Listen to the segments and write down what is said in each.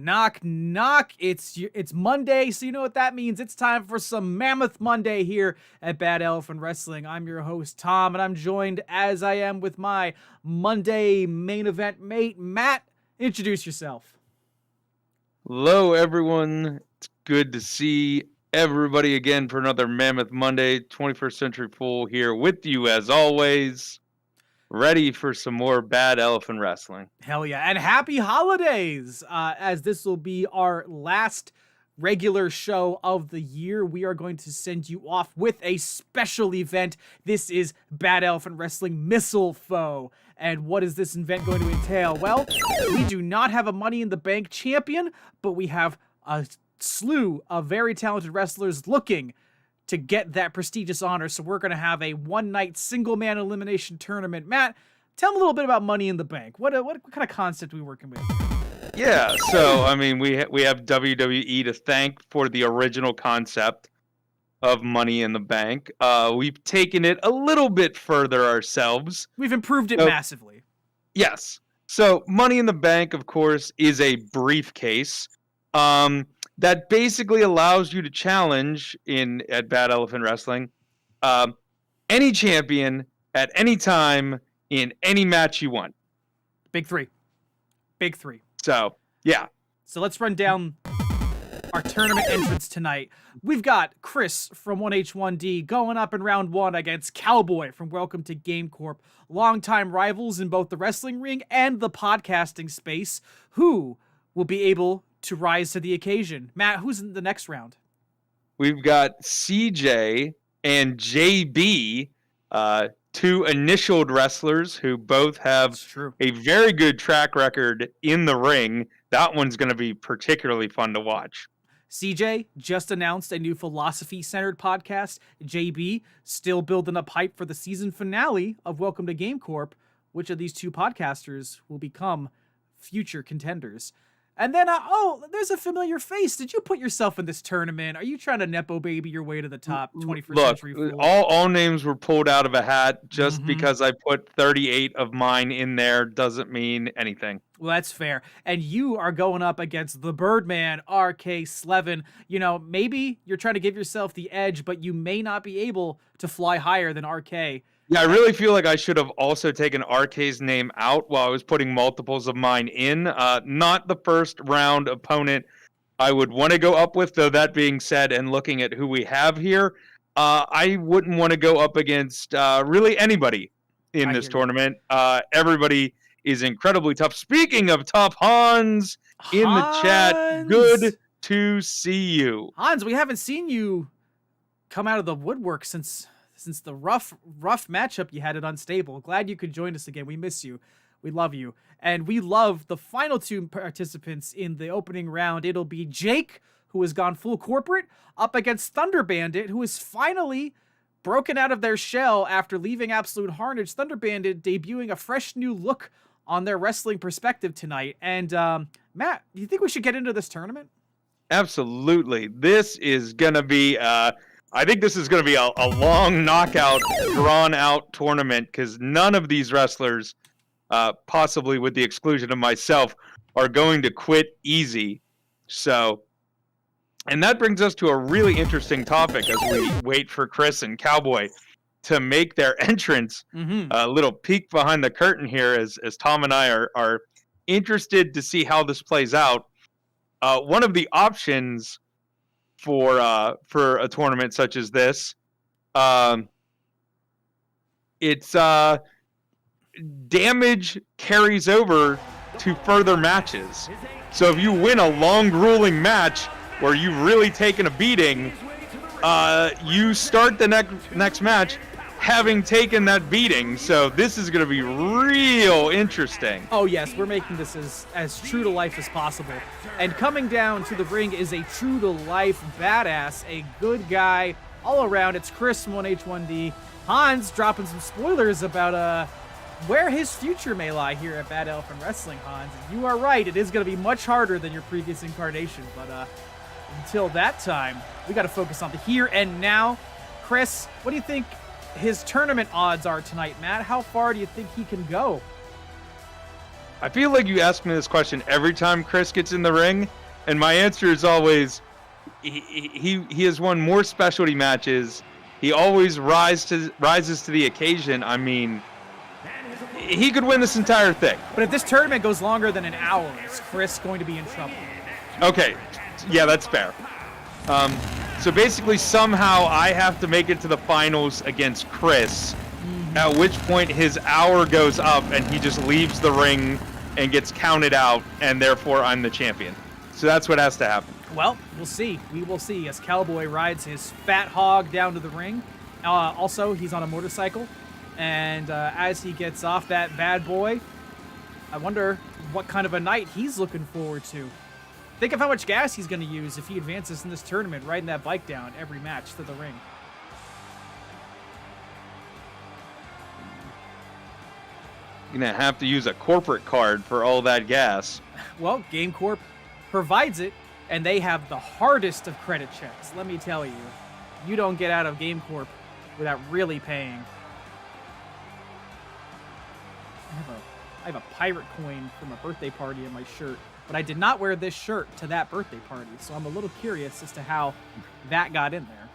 Knock, knock. It's Monday, so you know what that means. It's time for some Mammoth Monday here at Bad Elephant Wrestling. I'm your host, Tom, and I'm joined, as I am, with my Monday main event mate, Matt. Introduce yourself. Hello, everyone. It's good to see everybody again for another Mammoth Monday. 21st Century Fool here with you, as always. Ready for some more Bad Elephant Wrestling. Hell yeah. And happy holidays, as this will be our last regular show of the year. We are going to send you off with a special event. This is Bad Elephant Wrestling Missile Foe. And what is this event going to entail? Well, we do not have a Money in the Bank champion, but we have a slew of very talented wrestlers looking to get that prestigious honor. So we're going to have a one-night single-man elimination tournament. Matt, tell me a little bit about Money in the Bank. What kind of concept are we working with? Yeah, so, I mean, we have WWE to thank for the original concept of Money in the Bank. We've taken it a little bit further ourselves. We've improved it massively. Yes. So Money in the Bank, of course, is a briefcase that basically allows you to challenge at Bad Elephant Wrestling any champion at any time in any match you want. Big three. So, yeah. So let's run down our tournament entrance tonight. We've got Chris from 1H1D going up in round one against Cowboy from Welcome to Game Corp. Longtime rivals in both the wrestling ring and the podcasting space, who will be able to rise to the occasion. Matt, who's in the next round? We've got CJ and JB, two initialed wrestlers who both have a very good track record in the ring. That one's going to be particularly fun to watch. CJ just announced a new philosophy-centered podcast. JB still building up hype for the season finale of Welcome to Game Corp. Which of these two podcasters will become future contenders? And then, there's a familiar face. Did you put yourself in this tournament? Are you trying to Nepo baby your way to the top? 21st Century Fool? All names were pulled out of a hat. Just because I put 38 of mine in there doesn't mean anything. Well, that's fair. And you are going up against the Birdman, RK Slevin. You know, maybe you're trying to give yourself the edge, but you may not be able to fly higher than RK. Yeah, I really feel like I should have also taken RK's name out while I was putting multiples of mine in. Not the first round opponent I would want to go up with, though that being said, and looking at who we have here, I wouldn't want to go up against really anybody in this tournament. Everybody is incredibly tough. Speaking of tough, Hans in the chat, good to see you. Hans, we haven't seen you come out of the woodwork since the rough matchup you had at Unstable. Glad you could join us again. We miss you. We love you. And we love the final two participants in the opening round. It'll be Jake, who has gone full corporate, up against Thunder Bandit, who is finally broken out of their shell after leaving Absolute Carnage. Thunder Bandit debuting a fresh new look on their wrestling perspective tonight. And Matt, do you think we should get into this tournament? Absolutely. This is going to be... I think this is going to be a long knockout, drawn-out tournament because none of these wrestlers, possibly with the exclusion of myself, are going to quit easy. So, and that brings us to a really interesting topic as we wait for Chris and Cowboy to make their entrance. A little peek behind the curtain here as Tom and I are interested to see how this plays out. One of the options for a tournament such as this, it's damage carries over to further matches. So if you win a long grueling match where you've really taken a beating, you start the next match having taken that beating. So this is going to be real interesting. Oh yes, we're making this as true to life as possible. And coming down to the ring is a true to life badass, a good guy all around. It's Chris from 1H1D. Hans dropping some spoilers about where his future may lie here at Bad Elephant Wrestling. Hans, you are right, it is going to be much harder than your previous incarnation, but until that time, we got to focus on the here and now. Chris, what do you think his tournament odds are tonight, Matt? How far do you think he can go? I feel like you ask me this question every time Chris gets in the ring, and my answer is always, he has won more specialty matches. He always rises to the occasion. I mean, he could win this entire thing. But if this tournament goes longer than an hour, is Chris going to be in trouble? Okay, yeah, that's fair. So basically, somehow I have to make it to the finals against Chris, at which point his hour goes up and he just leaves the ring and gets counted out, and therefore I'm the champion. So that's what has to happen. Well, we'll see. We will see as Cowboy rides his fat hog down to the ring. Also, he's on a motorcycle, and as he gets off that bad boy, I wonder what kind of a night he's looking forward to. Think of how much gas he's going to use if he advances in this tournament, riding that bike down every match to the ring. You're going to have to use a corporate card for all that gas. Well, Game Corp provides it, and they have the hardest of credit checks. Let me tell you, you don't get out of Game Corp without really paying. I have a pirate coin from a birthday party in my shirt, but I did not wear this shirt to that birthday party, so I'm a little curious as to how that got in there.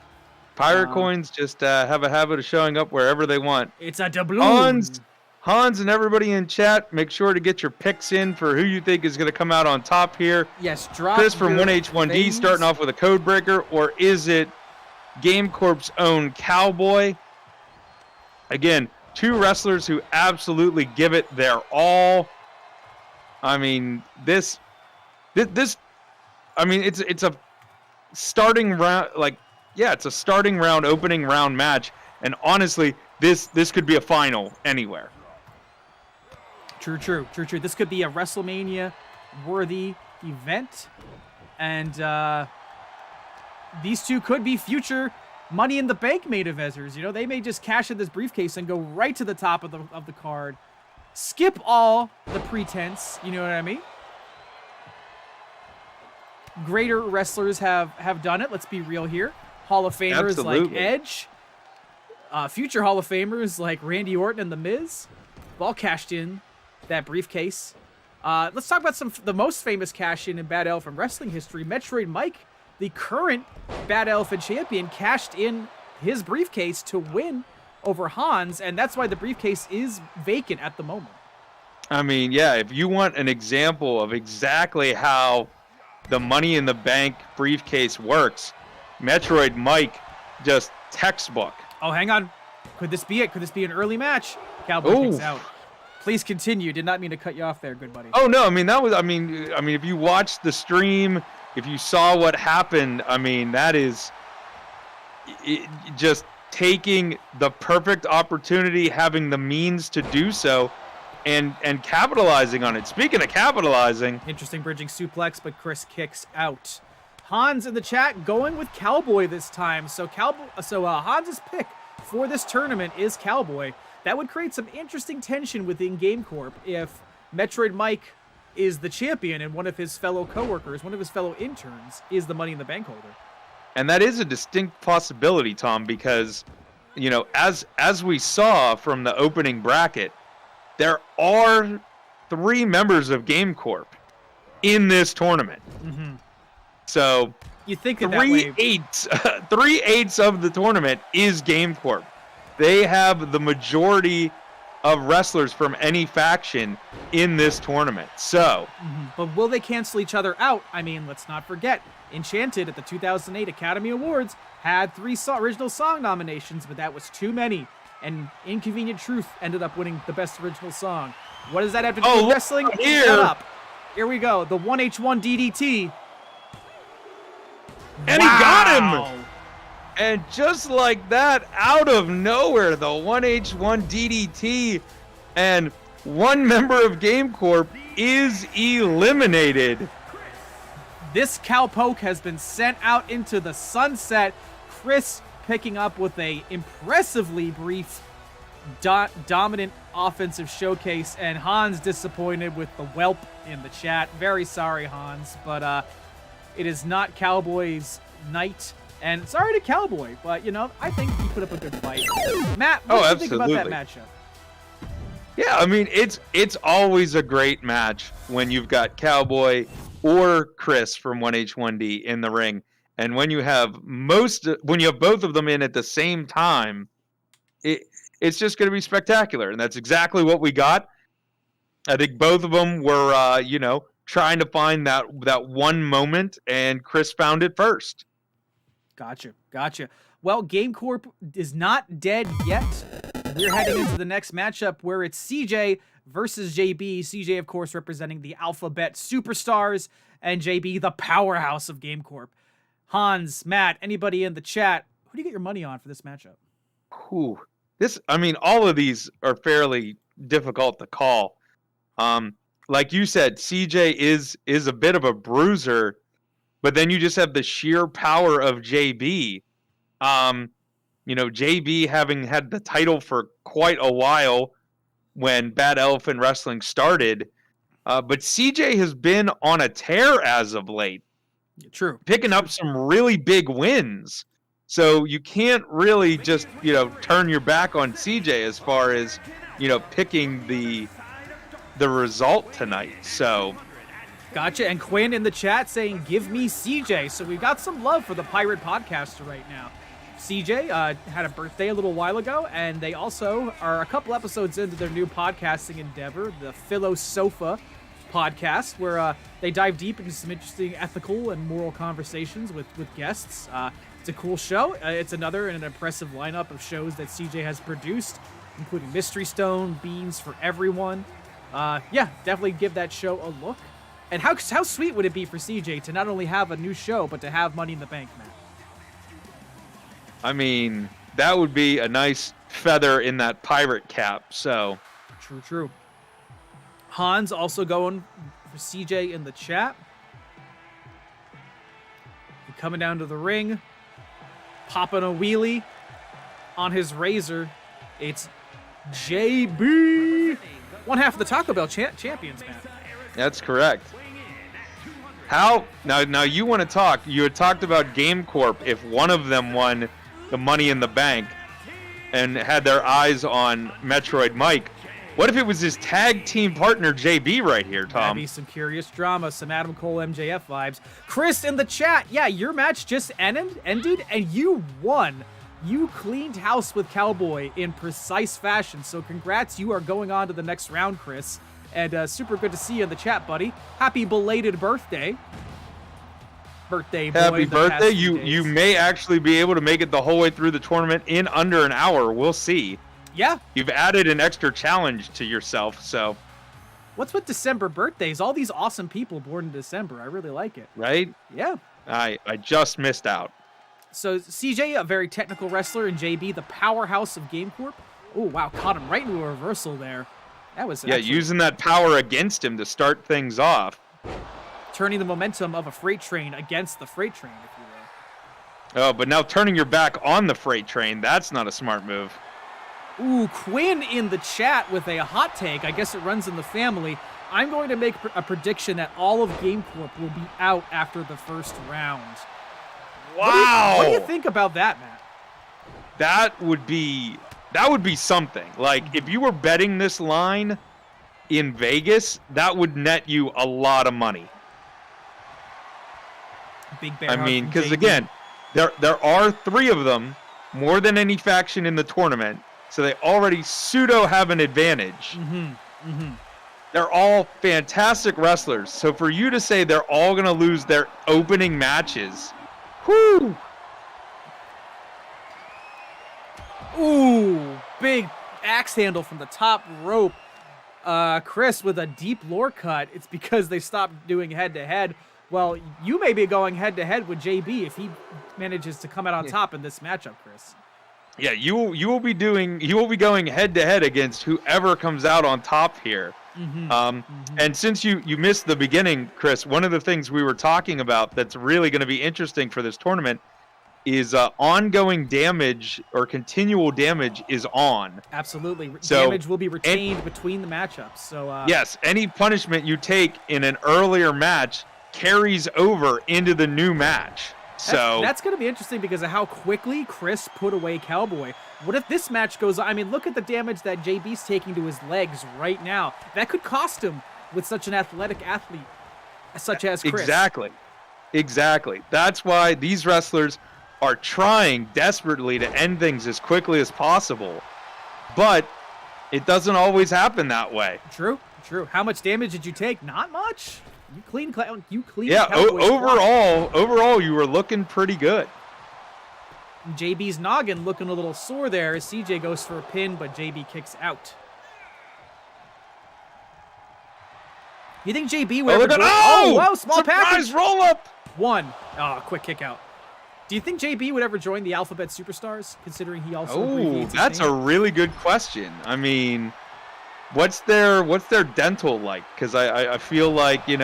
Pirate coins just have a habit of showing up wherever they want. It's a doubloon. Hans and everybody in chat, make sure to get your picks in for who you think is going to come out on top here. Yes, drop Chris from your 1H1D things. starting off with a code breaker, or is it Game Corp's own Cowboy? Again, two wrestlers who absolutely give it their all. I mean, this I mean, it's a starting round, it's a starting round, opening round match, and honestly, this could be a final anywhere. True. This could be a WrestleMania-worthy event, and these two could be future Money in the Bank main eventers. You know, they may just cash in this briefcase and go right to the top of the card, skip all the pretense. You know what I mean? Greater wrestlers have done it. Let's be real here. Hall of Famers Absolutely. like Edge, future Hall of Famers like Randy Orton and The Miz, have all cashed in that briefcase. Let's talk about the most famous cash-in Bad Elephant wrestling history. Metroid Mike, the current Bad Elephant champion, cashed in his briefcase to win over Hans, and that's why the briefcase is vacant at the moment. I mean, yeah, if you want an example of exactly how the Money in the Bank briefcase works, Metroid Mike, just textbook. Oh, hang on. Could this be it? Could this be an early match? Cowboy kicks out. Please continue. Did not mean to cut you off there, good buddy. Oh no, I mean if you watched the stream, if you saw what happened, I mean that is just taking the perfect opportunity, having the means to do so, and capitalizing on it. Speaking of capitalizing, interesting bridging suplex, but Chris kicks out. Hans in the chat going with Cowboy this time. So Hans's pick for this tournament is Cowboy. That would create some interesting tension within Game Corp if Metroid Mike is the champion and one of his fellow coworkers, one of his fellow interns, is the Money in the Bank holder. And that is a distinct possibility, Tom, because, you know, as we saw from the opening bracket, there are 3 members of Game Corp in this tournament. Mm-hmm. So you think that way. 3/8 of the tournament is Game Corp. They have the majority of wrestlers from any faction in this tournament. So, but will they cancel each other out? I mean, let's not forget, Enchanted at the 2008 Academy Awards had 3 original song nominations, but that was too many. And Inconvenient Truth ended up winning the best original song. What does that have to do with wrestling? Shut up. Here we go. The 1H1 DDT. And he got him! And just like that, out of nowhere, the 1H1 DDT, and one member of Game Corp is eliminated. This cowpoke has been sent out into the sunset. Chris picking up with a impressively brief dominant offensive showcase, and Hans disappointed with the whelp in the chat. Very sorry, Hans, but it is not Cowboy's night. And sorry to Cowboy, but, you know, I think he put up a good fight. Matt, what do you think about that matchup? Yeah, I mean it's always a great match when you've got Cowboy or Chris from 1H1D in the ring, and when you have both of them in at the same time, it's just going to be spectacular, and that's exactly what we got. I think both of them were trying to find that one moment, and Chris found it first. Gotcha. Well, Game Corp is not dead yet. We're heading into the next matchup where it's CJ versus JB. CJ, of course, representing the Alphabet Superstars, and JB, the powerhouse of Game Corp. Hans, Matt, anybody in the chat, who do you get your money on for this matchup? All of these are fairly difficult to call. Like you said, CJ is a bit of a bruiser, but then you just have the sheer power of JB. JB having had the title for quite a while when Bad Elephant Wrestling started, but CJ has been on a tear as of late. True. Picking up some really big wins. So you can't really just, turn your back on CJ as far as, picking the result tonight. So gotcha. And Quinn in the chat saying, give me CJ. So we've got some love for the Pirate Podcaster right now. CJ had a birthday a little while ago, and they also are a couple episodes into their new podcasting endeavor, the Philosofa podcast, where they dive deep into some interesting ethical and moral conversations with guests. It's a cool show. It's another in an impressive lineup of shows that CJ has produced, including Mystery Stone, Beans for Everyone. Definitely give that show a look. And how sweet would it be for CJ to not only have a new show, but to have Money in the Bank, Matt? I mean, that would be a nice feather in that pirate cap, so. True. Hans also going for CJ in the chat. Coming down to the ring, popping a wheelie on his razor. It's JB, one half of the Taco Bell champions, man. That's correct. How now you want to talk? You had talked about Game Corp. If one of them won the Money in the Bank and had their eyes on Metroid Mike, what if it was his tag team partner JB right here, Tom? That'd be some curious drama, some Adam Cole MJF vibes. Chris in the chat, yeah, your match just ended, and you won. You cleaned house with Cowboy in precise fashion, so congrats, you are going on to the next round, Chris. And super good to see you in the chat, buddy. Happy belated birthday. Birthday boy. Happy birthday. You may actually be able to make it the whole way through the tournament in under an hour. We'll see. Yeah. You've added an extra challenge to yourself, so. What's with December birthdays? All these awesome people born in December. I really like it. Right? Yeah. I just missed out. So CJ, a very technical wrestler, and JB, the powerhouse of Game Corp. Oh, wow. Caught him right into a reversal there. That was using that power against him to start things off. Turning the momentum of a freight train against the freight train, if you will. Oh, but now turning your back on the freight train, that's not a smart move. Ooh, Quinn in the chat with a hot take. I guess it runs in the family. I'm going to make a prediction that all of Game Corp will be out after the first round. Wow! What do you think about that, Matt? That would be something. Like, if you were betting this line in Vegas, that would net you a lot of money. Big bear. I mean, because again, there are 3 of them, more than any faction in the tournament, so they already pseudo have an advantage. They're all fantastic wrestlers, so for you to say they're all going to lose their opening matches, whoo! Ooh, big axe handle from the top rope. Chris with a deep lore cut. It's because they stopped doing head-to-head. Well, you may be going head-to-head with JB if he manages to come out on top in this matchup, Chris. Yeah, you will be going head-to-head against whoever comes out on top here. And since you missed the beginning, Chris, one of the things we were talking about that's really going to be interesting for this tournament is ongoing damage or continual damage is on. Absolutely. So, damage will be retained between the matchups. So yes, any punishment you take in an earlier match carries over into the new match. So that's going to be interesting because of how quickly Chris put away Cowboy. What if this match goes on? I mean, look at the damage that JB's taking to his legs right now. That could cost him with such an athletic athlete such as Chris. Exactly. That's why these wrestlers are trying desperately to end things as quickly as possible. But it doesn't always happen that way. True. How much damage did you take? Not much. You clean. Yeah, overall, you were looking pretty good. JB's noggin looking a little sore there as CJ goes for a pin, but JB kicks out. You think JB would ever... wow, small surprise package. Roll up. Quick kick out. Do you think JB would ever join the Alphabet Superstars, considering he also... Oh, that's a really good question. I mean, what's their dental like? Because I feel like, you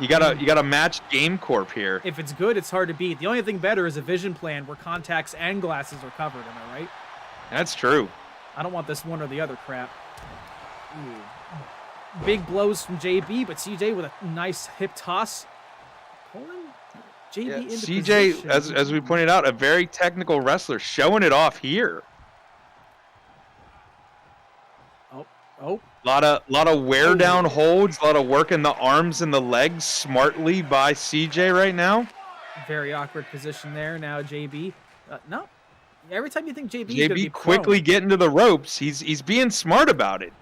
gotta match Game Corp here. If it's good, it's hard to beat. The only thing better is a vision plan where contacts and glasses are covered. Am I right? That's true. I don't want this one or the other crap. Ooh. Big blows from JB, but CJ with a nice hip toss. Pulling JB into CJ, position. as we pointed out, a very technical wrestler, showing it off here. Oh. A lot of wear down holds, a lot of work in the arms and the legs smartly by CJ right now. Very awkward position there. Now JB. No. Every time you think JB is gonna be quickly getting to the ropes, he's being smart about it.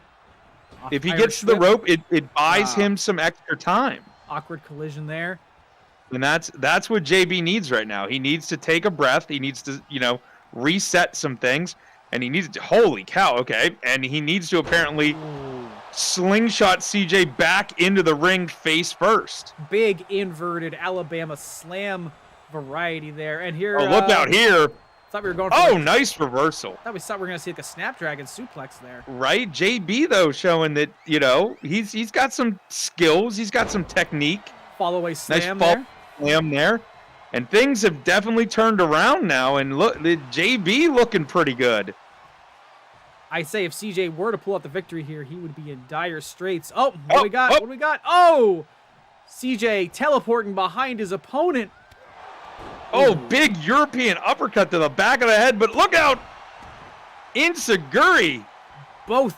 If he gets to the rope, it buys him some extra time. Awkward collision there. And that's what JB needs right now. He needs to take a breath. He needs to, reset some things. And he needs to, holy cow, okay. And he needs to apparently slingshot CJ back into the ring face first. Big inverted Alabama slam variety there. And here... Oh, look out here. Thought we were going for nice reversal. Thought we were going to see like a Snapdragon suplex there. Right? JB, though, showing that, he's got some skills. He's got some technique. Follow away slam nice there. Slam there. And things have definitely turned around now. And look, the JB looking pretty good. I say if CJ were to pull out the victory here, he would be in dire straits. What do we got? What do we got? Oh! CJ teleporting behind his opponent. Big European uppercut to the back of the head, but look out! Enziguri. Both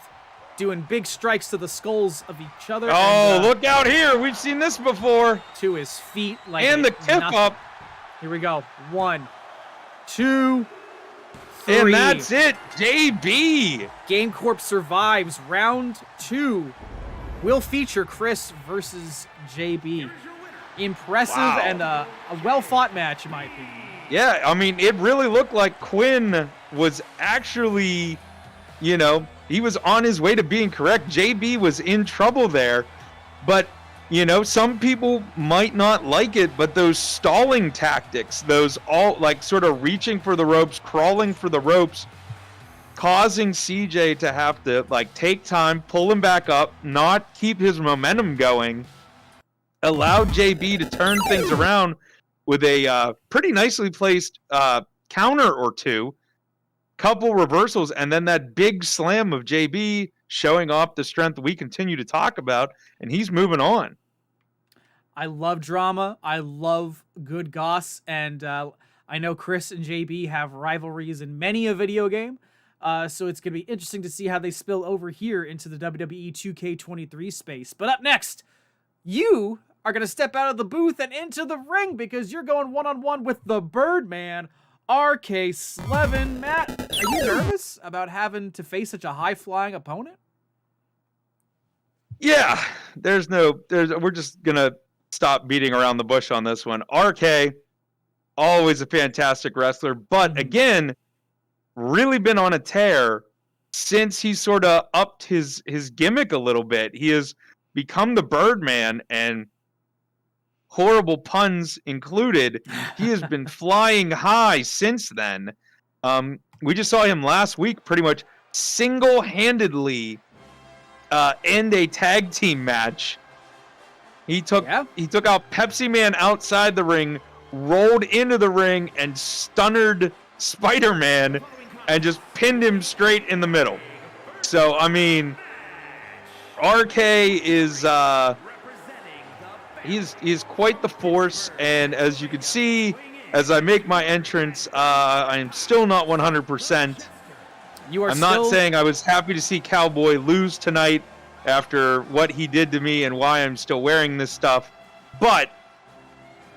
doing big strikes to the skulls of each other. Look out here. We've seen this before. To his feet. And the tip up. Here we go. 1, 2, 3. And that's it. JB. Game Corp survives. Round 2 will feature Chris versus JB. Impressive and a well-fought match, in my opinion. Yeah, I mean, it really looked like Quinn was actually, he was on his way to being correct. JB was in trouble there. But, some people might not like it, but those stalling tactics, those sort of reaching for the ropes, crawling for the ropes, causing CJ to have to, take time, pull him back up, not keep his momentum going, allowed JB to turn things around with a pretty nicely placed counter or two, couple reversals, and then that big slam of JB showing off the strength we continue to talk about, and he's moving on. I love drama. I love good goss, and I know Chris and JB have rivalries in many a video game, so it's going to be interesting to see how they spill over here into the WWE 2K23 space. But up next, you are going to step out of the booth and into the ring because you're going one-on-one with the Birdman, RK Slevin. Matt, are you nervous about having to face such a high-flying opponent? Yeah, we're just going to stop beating around the bush on this one. RK, always a fantastic wrestler, but again, really been on a tear since he sort of upped his gimmick a little bit. He has become the Birdman, and horrible puns included, he has been flying high since then. We just saw him last week pretty much single-handedly end a tag team match. He took out Pepsi Man outside the ring, rolled into the ring, and stunnered Spider-Man and just pinned him straight in the middle. So, I mean, RK is he's quite the force, and as you can see, as I make my entrance, I'm still not 100%. I'm not saying I was happy to see Cowboy lose tonight after what he did to me and why I'm still wearing this stuff, but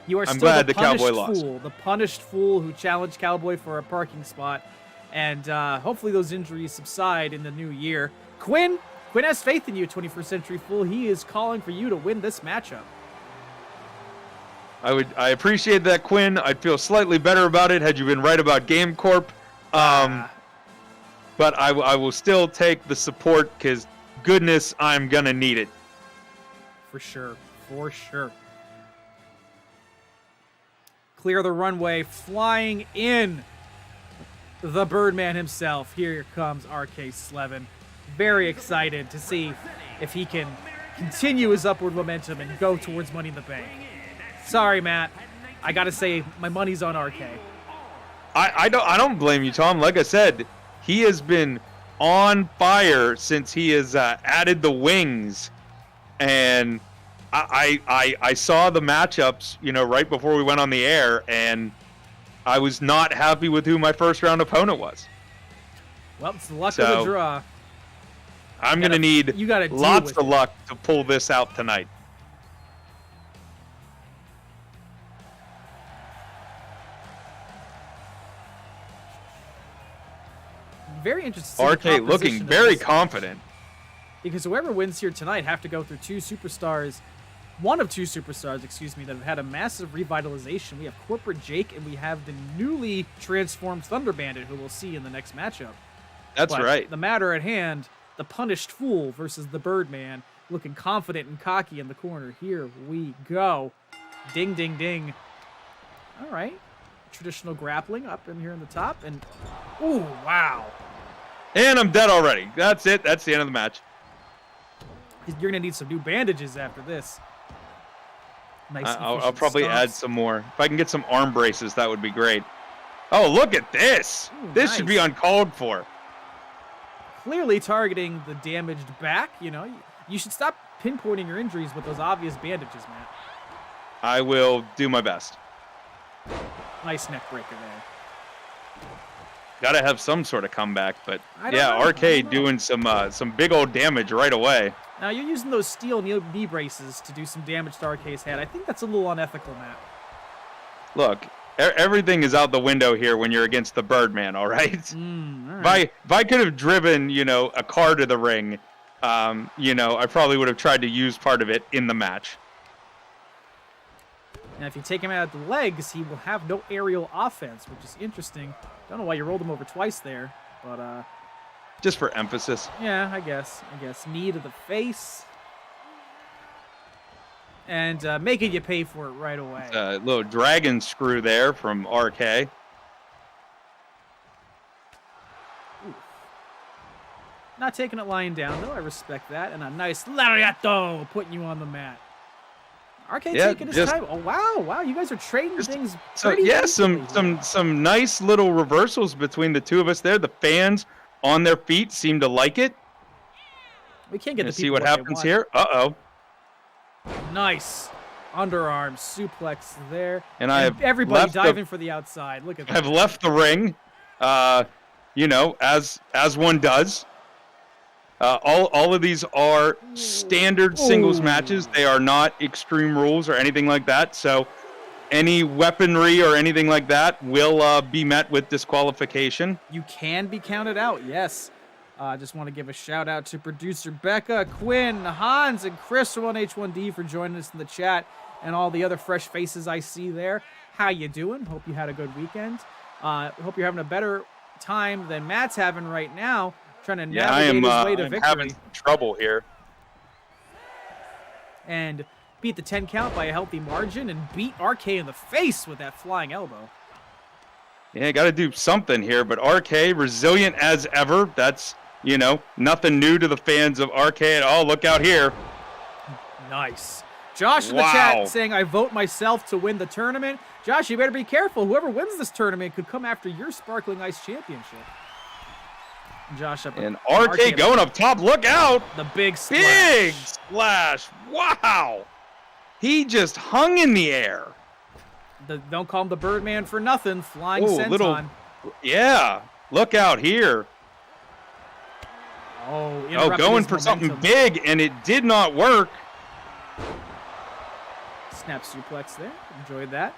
I'm glad the Cowboy lost. The punished fool who challenged Cowboy for a parking spot, and hopefully those injuries subside in the new year. Quinn has faith in you, 21st Century Fool. He is calling for you to win this matchup. I appreciate that, Quinn. I'd feel slightly better about it had you been right about Game Corp. But I will still take the support because, goodness, I'm going to need it. For sure. Clear the runway, flying in the Birdman himself. Here comes RK-11. Very excited to see if he can continue his upward momentum and go towards Money in the Bank. Sorry, Matt. I got to say, my money's on RK. I don't blame you, Tom. Like I said, he has been on fire since he has added the wings, and I saw the matchups, right before we went on the air, and I was not happy with who my first round opponent was. Well, it's the luck of the draw. I'm going to need lots of luck to pull this out tonight. Very interesting. RK looking very confident. Because whoever wins here tonight have to go through one of two superstars, that have had a massive revitalization. We have Corporate Jake, and we have the newly transformed Thunder Bandit, who we'll see in the next matchup. That's right. The matter at hand, the Punished Fool versus the Birdman, looking confident and cocky in the corner. Here we go. Ding, ding, ding. All right. Traditional grappling up in here in the top, and ooh, wow. And I'm dead already. That's it. That's the end of the match. You're going to need some new bandages after this. Nice. I'll probably add some more. If I can get some arm braces, that would be great. Oh, look at this. Ooh, this should be uncalled for. Clearly targeting the damaged back. You should stop pinpointing your injuries with those obvious bandages, Matt. I will do my best. Nice neck breaker there. Got to have some sort of comeback, but yeah, RK doing some big old damage right away. Now, you're using those steel knee braces to do some damage to RK's head. I think that's a little unethical, Matt. Look, everything is out the window here when you're against the Birdman, all right? All right. If I could have driven, a car to the ring, I probably would have tried to use part of it in the match. Now, if you take him out of the legs, he will have no aerial offense, which is interesting. Don't know why you rolled him over twice there, but just for emphasis. Yeah, I guess. Knee to the face. And making you pay for it right away. A little dragon screw there from RK. Ooh. Not taking it lying down, though. I respect that. And a nice lariato putting you on the mat. RK taking his time. Oh, wow. You guys are trading things pretty some nice little reversals between the two of us there. The fans on their feet seem to like it. We can't get to see what happens here. Uh-oh. Nice underarm suplex there. And I have everybody diving for the outside. Look at that. I've left the ring, as one does. All of these are standard singles matches. They are not Extreme Rules or anything like that. So any weaponry or anything like that will be met with disqualification. You can be counted out, yes. I just want to give a shout out to producer Becca, Quinn, Hans, and Chris from H1D for joining us in the chat, and all the other fresh faces I see there. How you doing? Hope you had a good weekend. Hope you're having a better time than Matt's having right now, trying to navigate his way to victory. I'm having trouble here. And beat the 10 count by a healthy margin and beat RK in the face with that flying elbow. Yeah, got to do something here, but RK resilient as ever. That's, nothing new to the fans of RK at all. Look out here. Nice. Josh in the chat saying, I vote myself to win the tournament. Josh, you better be careful. Whoever wins this tournament could come after your Sparkling Ice Championship. Josh up. And RK going up top. Look out. The big splash. Big splash. Wow. He just hung in the air. Don't call him the Birdman for nothing. Flying senton. Yeah, look out here. Oh, going for something big, and it did not work. Snap suplex there. Enjoyed that.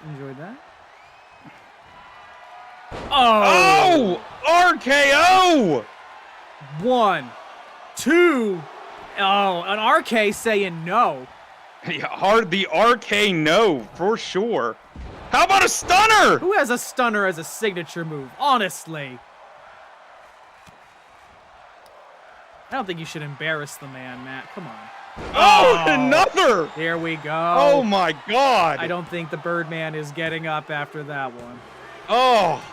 Oh, RKO! 1, 2. Oh, an RK saying no. Yeah, the RK no, for sure. How about a stunner? Who has a stunner as a signature move? Honestly. I don't think you should embarrass the man, Matt. Come on. Oh, another! There we go. Oh, my God. I don't think the Birdman is getting up after that one. Oh.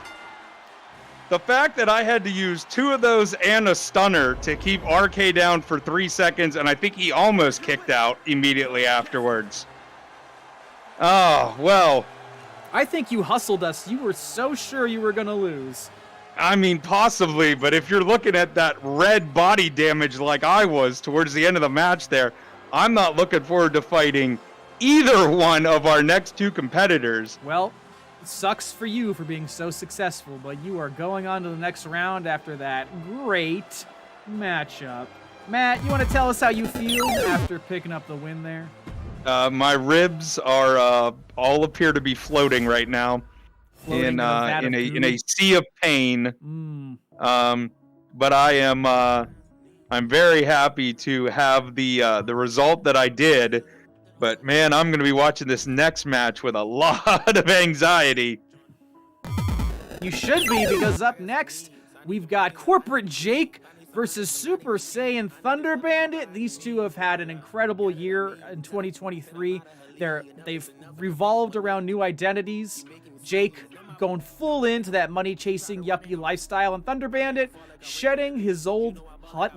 The fact that I had to use 2 of those and a stunner to keep RK down for 3 seconds, and I think he almost kicked out immediately afterwards. Oh, well. I think you hustled us. You were so sure you were going to lose. I mean, possibly, but if you're looking at that red body damage like I was towards the end of the match there, I'm not looking forward to fighting either one of our next 2 competitors. Well, it sucks for you for being so successful, but you are going on to the next round after that great matchup. Matt, you want to tell us how you feel after picking up the win there? My ribs are all appear to be floating right now. In a sea of pain. But I am I'm very happy to have the result that I did. But man, I'm gonna be watching this next match with a lot of anxiety. You should be, because up next we've got Corporate Jake versus Super Saiyan Thunder Bandit. These two have had an incredible year in 2023. They've revolved around new identities. Jake going full into that money-chasing yuppie lifestyle, and Thunder Bandit shedding his old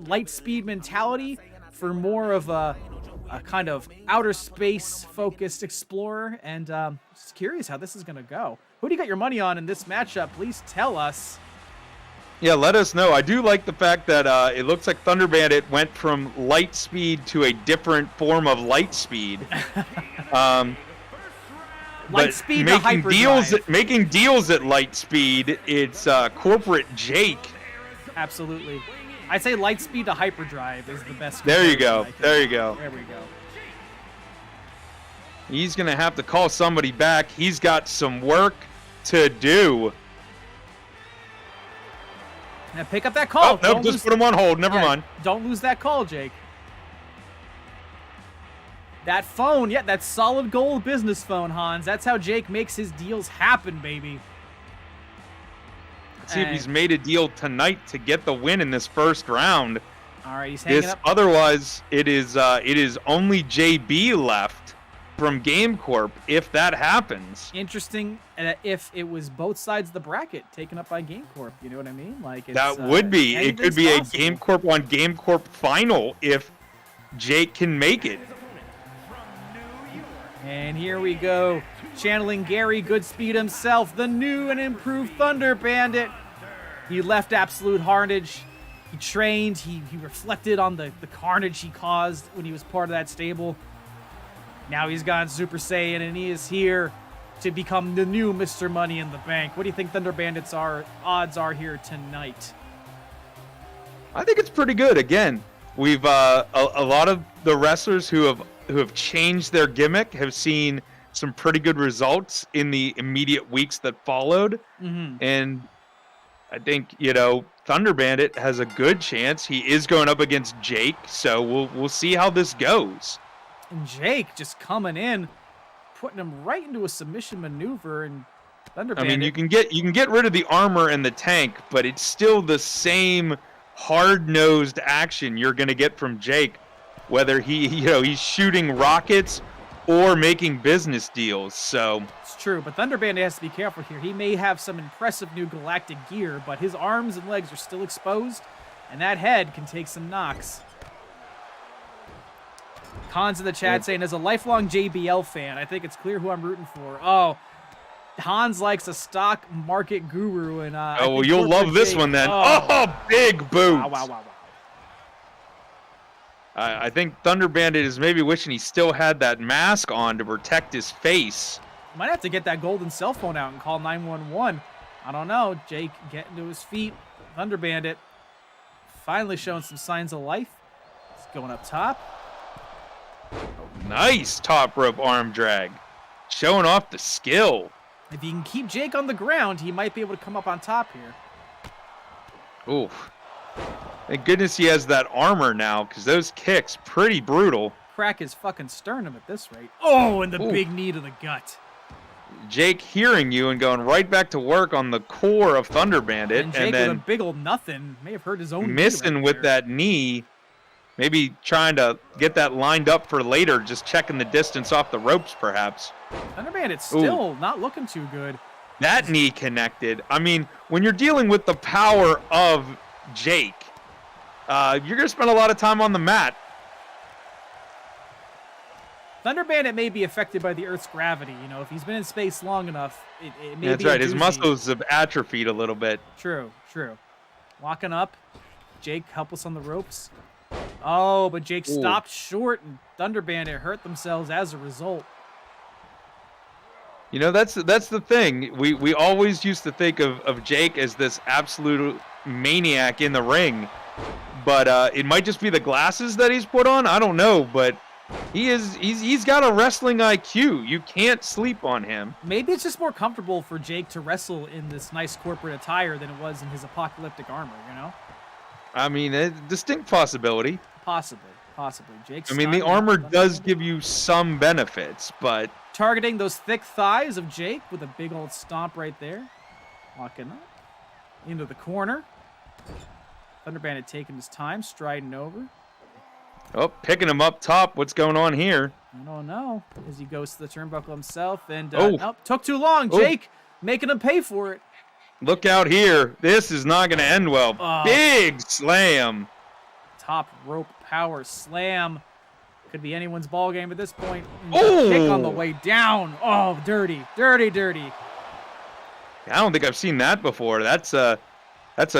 light speed mentality for more of a kind of outer space-focused explorer. And just curious how this is going to go. Who do you got your money on in this matchup? Please tell us. Yeah, let us know. I do like the fact that it looks like Thunder Bandit went from light speed to a different form of light speed. Light speed to hyperdrive. Making deals at light speed, it's Corporate Jake. Absolutely. I'd say light speed to hyperdrive is the best. There you go. There you go. There we go. He's going to have to call somebody back. He's got some work to do. Now pick up that call. Oh, nope, just put him on hold. Never mind. Don't lose that call, Jake. That phone, yeah, that solid gold business phone, Hans. That's how Jake makes his deals happen, baby. Let's see if he's made a deal tonight to get the win in this first round. All right, he's hanging up. Otherwise, it is only JB left from Game Corp if that happens. Interesting if it was both sides of the bracket taken up by Game Corp. You know what I mean? Like that would be. It could be possible. A Game Corp on Game Corp final if Jake can make it. And here we go, channeling Gary Goodspeed himself, the new and improved Thunder Bandit. He left Absolute Carnage. He trained. He reflected on the carnage he caused when he was part of that stable. Now he's gone Super Saiyan, and he is here to become the new Mr. Money in the Bank. What do you think Thunder Bandit's odds are here tonight? I think it's pretty good. Again, we've a lot of the wrestlers who have changed their gimmick have seen some pretty good results in the immediate weeks that followed. Mm-hmm. And I think, Thunder Bandit has a good chance. He is going up against Jake, so we'll see how this goes. And Jake just coming in, putting him right into a submission maneuver, and Thunder Bandit. I mean, you can get rid of the armor and the tank, but it's still the same hard-nosed action you're going to get from Jake, whether he's shooting rockets or making business deals. So it's true, but Thunder Bandit has to be careful here. He may have some impressive new galactic gear, but his arms and legs are still exposed, and that head can take some knocks. Hans in the chat saying, as a lifelong JBL fan, I think it's clear who I'm rooting for. Oh, Hans likes a stock market guru, and you'll love this one then. Oh, big boots. Wow. I think Thunder Bandit is maybe wishing he still had that mask on to protect his face. Might have to get that golden cell phone out and call 911. I don't know. Jake getting to his feet. Thunder Bandit finally showing some signs of life. He's going up top. Nice top rope arm drag. Showing off the skill. If he can keep Jake on the ground, he might be able to come up on top here. Oof. Thank goodness he has that armor now, because those kicks pretty brutal. Crack his fucking sternum at this rate. Oh, and the big knee to the gut. Jake hearing you and going right back to work on the core of Thunder Bandit. And Jake then with a big old nothing. May have hurt his own missing with that knee. Maybe trying to get that lined up for later, just checking the distance off the ropes, perhaps. Thunder Bandit's still not looking too good. That knee connected. I mean, when you're dealing with the power of Jake, you're going to spend a lot of time on the mat. Thunder Bandit may be affected by the Earth's gravity. You know, if he's been in space long enough, it may That's be right. His doozy. muscles have atrophied a little bit. True. Locking up. Jake helpless on the ropes. Oh, but Jake stopped short, and Thunder Bandit hurt themselves as a result. You know, that's the thing. We always used to think of Jake as this absolute maniac in the ring. But it might just be the glasses that he's put on. I don't know, but he's got a wrestling IQ. You can't sleep on him. Maybe it's just more comfortable for Jake to wrestle in this nice corporate attire than it was in his apocalyptic armor, you know? I mean, a distinct possibility. Possibly. Jake's I mean, the armor does give you some benefits, but... Targeting those thick thighs of Jake with a big old stomp right there. Walking up. Into the corner. Thunder Bandit taking his time, striding over. Oh, picking him up top. What's going on here? I don't know. As he goes to the turnbuckle himself. And, took too long. Jake making him pay for it. Look out here. This is not going to end well. Big slam. Top rope power slam. Could be anyone's ball game at this point. Kick on the way down. Oh, dirty. I don't think I've seen that before. That's a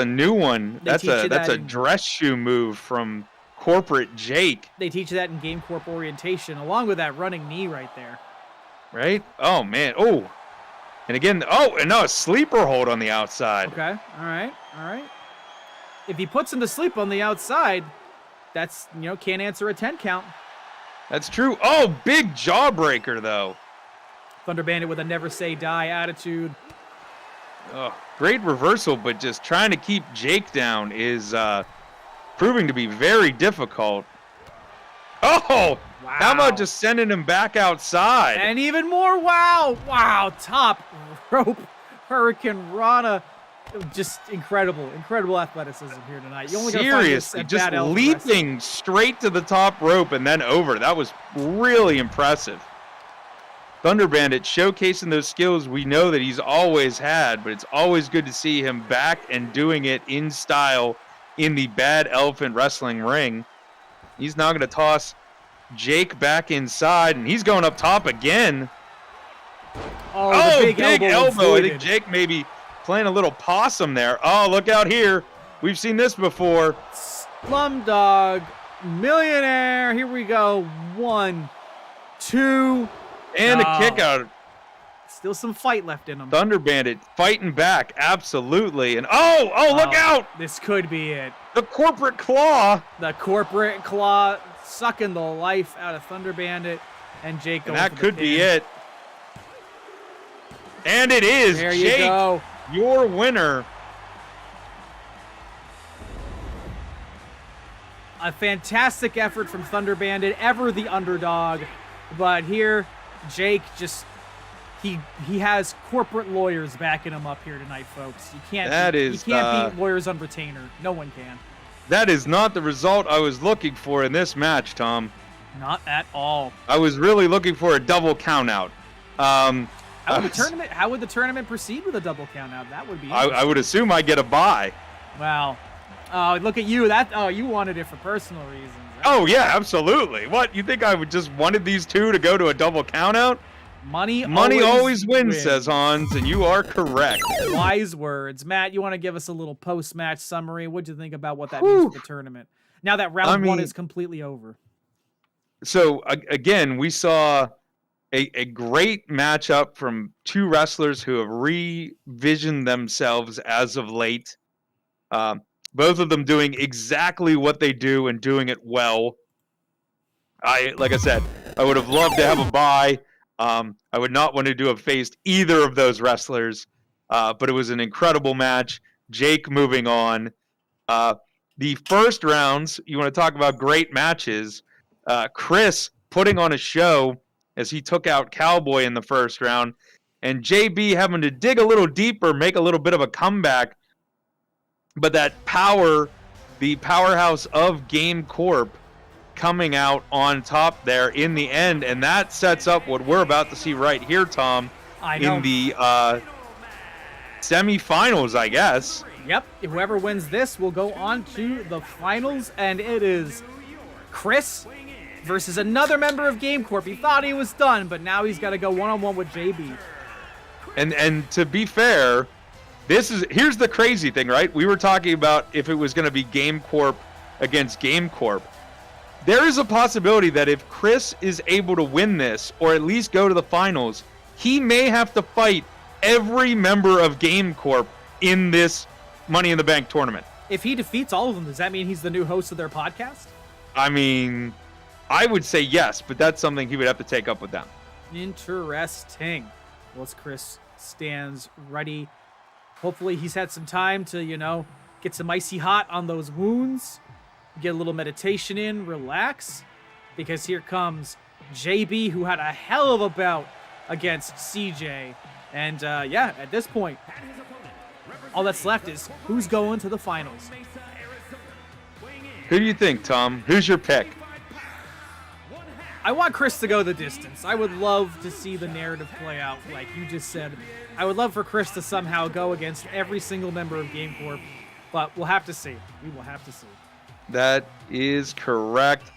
new one. That's a dress shoe move from corporate Jake. They teach you that in Game Corp orientation, along with that running knee right there. Right? Oh, man. Oh. And again, and now a sleeper hold on the outside. Okay. All right. If he puts him to sleep on the outside, that's, can't answer a 10 count. That's true. Oh, big jawbreaker, though. Thunder Bandit with a never say die attitude. Oh, great reversal, but just trying to keep Jake down is proving to be very difficult. Oh, wow. How about just sending him back outside? And even more, wow, top rope Hurricane Rana. Just incredible athleticism here tonight. You only seriously, just leaping straight to the top rope and then over. That was really impressive. Thunder Bandit showcasing those skills we know that he's always had, but it's always good to see him back and doing it in style in the Bad Elephant Wrestling ring. He's now going to toss Jake back inside, and he's going up top again. Oh, big elbow. I think Jake maybe playing a little possum there. Oh, look out here. We've seen this before. Slumdog Millionaire. Here we go. 1, 2. And a kick out. Still some fight left in him. Thunder Bandit fighting back. Absolutely. And look out. This could be it. The corporate claw. The corporate claw sucking the life out of Thunder Bandit. And Jake going for the pin. That could be it. And it is. There Jake. You go. Your winner. A fantastic effort from Thunder Bandit, ever the underdog. But here, Jake he has corporate lawyers backing him up here tonight, folks. You can't beat lawyers on retainer. No one can. That is not the result I was looking for in this match, Tom. Not at all. I was really looking for a double countout. How would the tournament proceed with a double count out? That would be I would assume I get a bye. Wow. Look at you. You wanted it for personal reasons. Right? Oh, yeah, absolutely. What, you think I would just wanted these two to go to a double count out? Money always wins, says Hans, and you are correct. Wise words. Matt, you want to give us a little post-match summary? What'd you think about what that means for the tournament? Now that round one is completely over. So again, we saw a great matchup from two wrestlers who have revisioned themselves as of late. Both of them doing exactly what they do and doing it well. Like I said, I would have loved to have a bye. I would not want to have faced either of those wrestlers, but it was an incredible match. Jake moving on. The first rounds, you want to talk about great matches. Chris putting on a show as he took out Cowboy in the first round, and JB having to dig a little deeper, make a little bit of a comeback. But that power, the powerhouse of Game Corp, coming out on top there in the end, and that sets up what we're about to see right here, Tom, in the semifinals, I guess. Yep, whoever wins this will go on to the finals, and it is Chris versus another member of Game Corp. He thought he was done, but now he's got to go one-on-one with JB. And to be fair, here's the crazy thing, right? We were talking about if it was going to be Game Corp against Game Corp. There is a possibility that if Chris is able to win this, or at least go to the finals, he may have to fight every member of Game Corp in this Money in the Bank tournament. If he defeats all of them, does that mean he's the new host of their podcast? I mean, I would say yes, but that's something he would have to take up with them. Interesting. Well, as Chris stands ready, hopefully he's had some time to, get some icy hot on those wounds, get a little meditation in, relax, because here comes JB, who had a hell of a bout against CJ. And at this point, all that's left is who's going to the finals. Who do you think, Tom? Who's your pick? I want Chris to go the distance. I would love to see the narrative play out like you just said. I would love for Chris to somehow go against every single member of Game Corp, but we'll have to see. We will have to see. That is correct.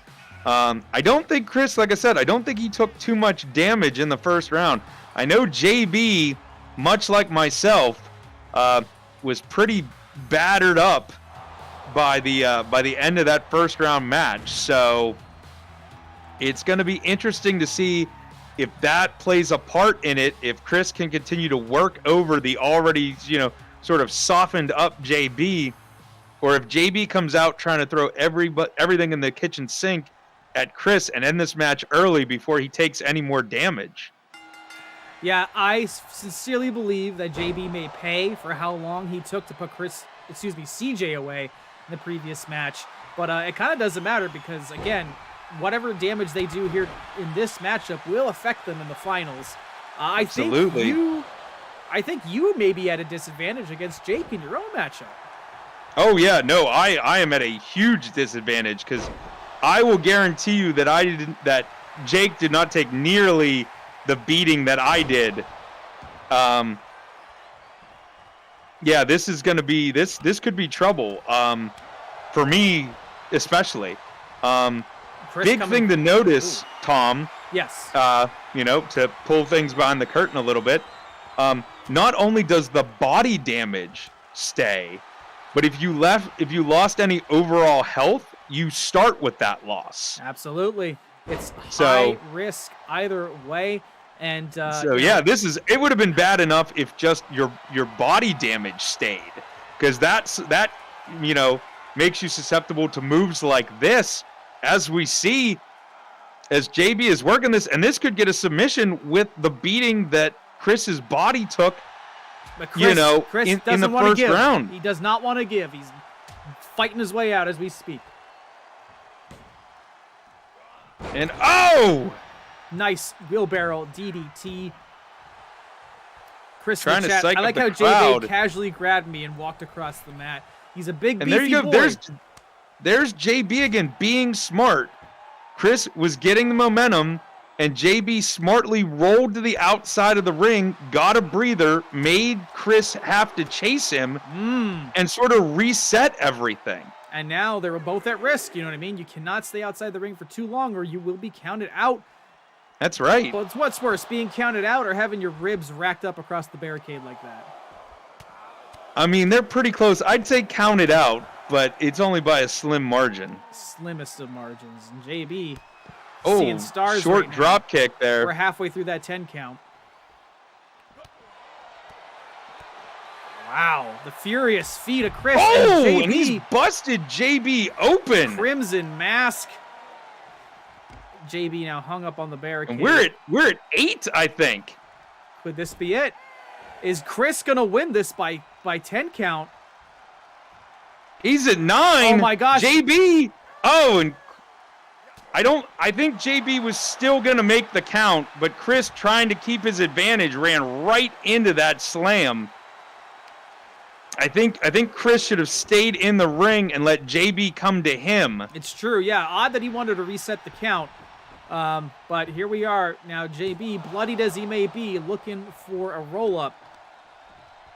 I don't think Chris, like I said, I don't think he took too much damage in the first round. I know JB, much like myself, was pretty battered up by the end of that first round match. So it's going to be interesting to see if that plays a part in it, if Chris can continue to work over the already, sort of softened up JB, or if JB comes out trying to throw everything in the kitchen sink at Chris and end this match early before he takes any more damage. Yeah, I sincerely believe that JB may pay for how long he took to put CJ away in the previous match. But it kind of doesn't matter because, again, whatever damage they do here in this matchup will affect them in the finals. Absolutely. I think you may be at a disadvantage against Jake in your own matchup. Oh, yeah. No, I am at a huge disadvantage because I will guarantee you that Jake did not take nearly the beating that I did. This is going to be this could be trouble for me especially. Big thing to notice, Tom. Yes. To pull things behind the curtain a little bit. Not only does the body damage stay, but if you lost any overall health, you start with that loss. Absolutely. It's high risk either way. And it would have been bad enough if just your body damage stayed, because that makes you susceptible to moves like this, as we see as JB is working this, and this could get a submission with the beating that Chris's body took. But Chris in the first round. He does not want to give. He's fighting his way out as we speak. And nice wheelbarrow DDT. Chris trying to psych I like how crowd. JB casually grabbed me and walked across the mat. He's a big beefy there you go. boy. There's JB again being smart. Chris was getting the momentum, and JB smartly rolled to the outside of the ring, got a breather, made Chris have to chase him, and sort of reset everything. And now they were both at risk, you know what I mean? You cannot stay outside the ring for too long or you will be counted out. That's right. Well, it's what's worse, being counted out or having your ribs racked up across the barricade like that? I mean, they're pretty close. I'd say counted out. but it's only by a slim margin. Slimmest of margins. And JB Oh, seeing stars short right now. drop kick there. We're halfway through that 10 count. Wow, the furious feet of Chris. Oh, and and he's busted JB open. Crimson Mask. JB now hung up on the barricade. And we're at 8, I think. Could this be it? Is Chris gonna win this by 10 count? He's at 9. Oh my gosh. JB. Oh, and I think JB was still gonna make the count, but Chris, trying to keep his advantage, ran right into that slam. I think Chris should have stayed in the ring and let JB come to him. It's true, yeah. Odd that he wanted to reset the count. But here we are now. JB, bloodied as he may be, looking for a roll-up.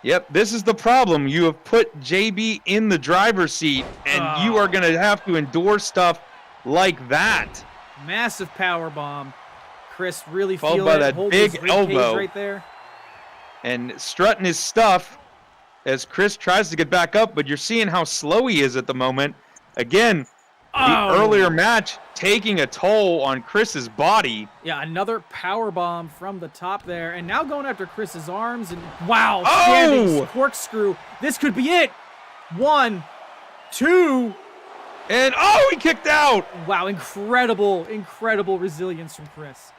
Yep, this is the problem. You have put JB in the driver's seat, and you are going to have to endure stuff like that. Massive power bomb. Chris really Followed feeling by it. that Hold big his rib elbow. cage right there. And strutting his stuff as Chris tries to get back up, but you're seeing how slow he is at the moment. Again, the earlier match taking a toll on Chris's body. Yeah, another power bomb from the top there, and now going after Chris's arms. And wow, Oh! standing corkscrew. This could be it. 1, 2. And oh, he kicked out. Wow, incredible resilience from Chris.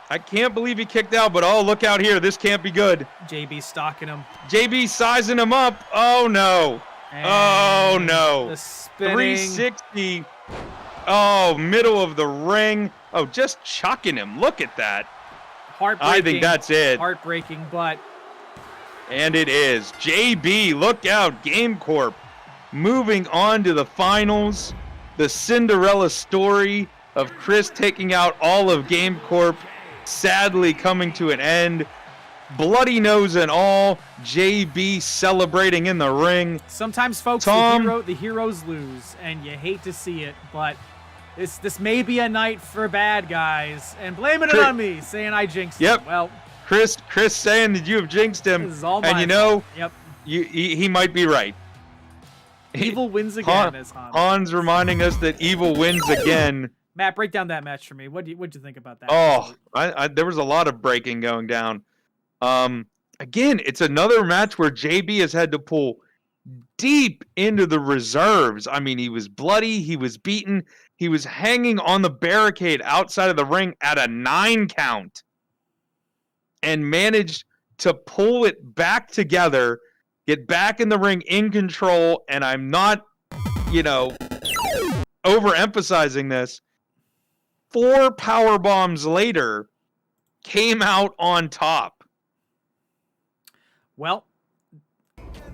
I can't believe he kicked out, but oh, look out here. This can't be good. JB stalking him. JB sizing him up. Oh, no. And Oh, no. the spinning. 360. Oh, middle of the ring. Oh, just chucking him. Look at that. Heartbreaking. I think that's it. Heartbreaking, but And it is. JB, look out. Game Corp moving on to the finals. The Cinderella story of Chris taking out all of Game Corp sadly coming to an end. Bloody nose and all. JB celebrating in the ring. sometimes, folks, Thom, the heroes lose, and you hate to see it, but this may be a night for bad guys, and blaming it on me, saying I jinxed Yep. him. Well, Chris saying that you have jinxed him, this is all and my you know, fault. Yep. he might be right. Evil wins again, as Hans. Hans reminding us that evil wins again. Matt, break down that match for me. What'd you think about that? Oh, there was a lot of breaking going down. Again, it's another match where JB has had to pull deep into the reserves. I mean, he was bloody, he was beaten, he was hanging on the barricade outside of the ring at a 9 count and managed to pull it back together, get back in the ring in control, and I'm not, overemphasizing this. 4 power bombs later, came out on top. Well,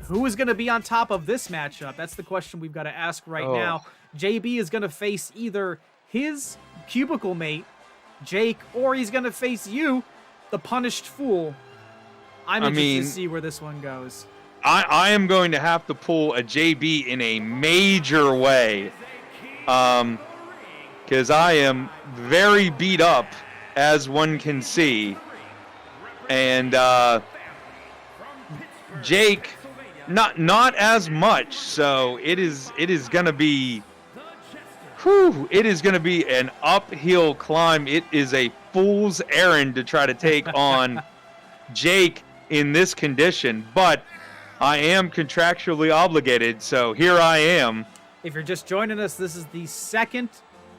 who is going to be on top of this matchup? That's the question we've got to ask right now. JB is going to face either his cubicle mate, Jake, or he's going to face you, the punished fool. I'm interested to see where this one goes. I am going to have to pull a JB in a major way. Because I am very beat up, as one can see. And Jake, not as much. So it is gonna be it is gonna be an uphill climb. It is a fool's errand to try to take on Jake in this condition, but I am contractually obligated, so here I am. If you're just joining us, this is the second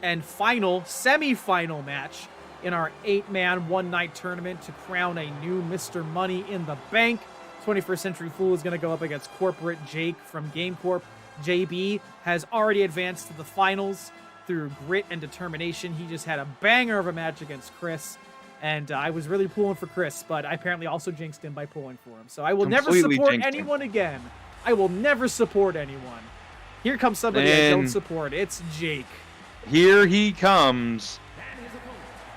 and final semi-final match in our 8-man one-night tournament to crown a new Mr. Money in the Bank. 21st Century Fool is going to go up against Corporate Jake from Game Corp. JB has already advanced to the finals through grit and determination. He just had a banger of a match against Chris, and I was really pulling for Chris, but I apparently also jinxed him by pulling for him. So I will never support anyone again. I will never support anyone. Here comes somebody I don't support. It's Jake. Here he comes.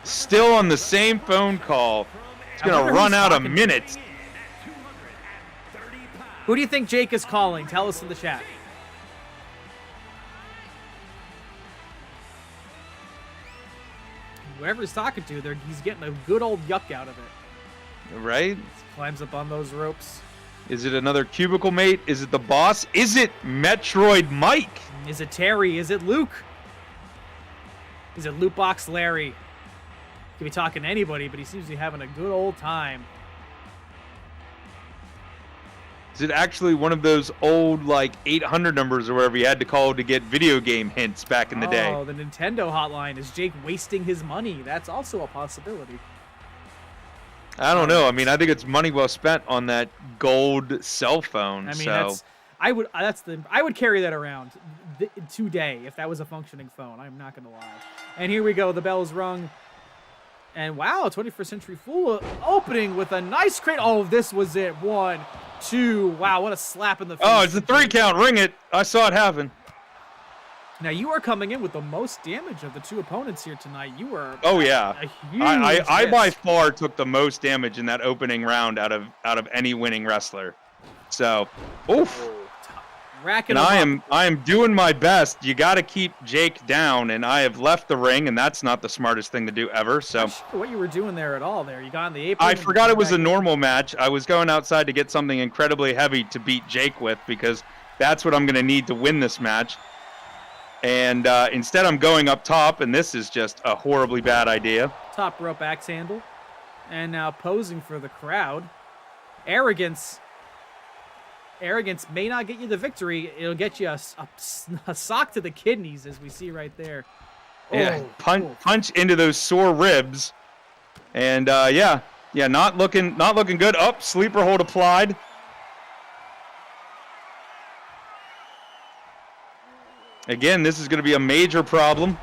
Still on the same phone call. It's going to run out of minutes. Who do you think Jake is calling? Tell us in the chat. Whoever he's talking to, he's getting a good old yuck out of it. Right? Climbs up on those ropes. Is it another cubicle mate? Is it the boss? Is it Metroid Mike? Is it Terry? Is it Luke? Is it Loot Box Larry? Could be talking to anybody, but he seems to be having a good old time. Is it actually one of those old, like, 800 numbers or wherever you had to call to get video game hints back in the day? Oh, the Nintendo hotline. Is Jake wasting his money? That's also a possibility. I don't know. I mean, I think it's money well spent on that gold cell phone. I mean, so. I would carry that around today if that was a functioning phone. I'm not gonna lie. And here we go. The bell's rung. And wow, 21st Century Fool opening with a nice crate. Oh, this was it. 1, 2. Wow, what a slap in the face. Oh, it's a 3 count. Ring it. I saw it happen. Now you are coming in with the most damage of the 2 opponents here tonight. You are. Oh yeah. A huge I by risk. far took the most damage in that opening round out of any winning wrestler. So, oof. Racking And I am doing my best. You got to keep Jake down, and I have left the ring, and that's not the smartest thing to do ever. So, I'm not sure what you were doing there at all. There, you got on the apron. I forgot it was a normal match. I was going outside to get something incredibly heavy to beat Jake with because that's what I'm going to need to win this match. And instead, I'm going up top, and this is just a horribly bad idea. Top rope axe handle, and now posing for the crowd. Arrogance may not get you the victory. It'll get you a sock to the kidneys, as we see right there. Yeah, Oh, punch into those sore ribs, and yeah, not looking good. Up, sleeper hold applied. Again, this is going to be a major problem.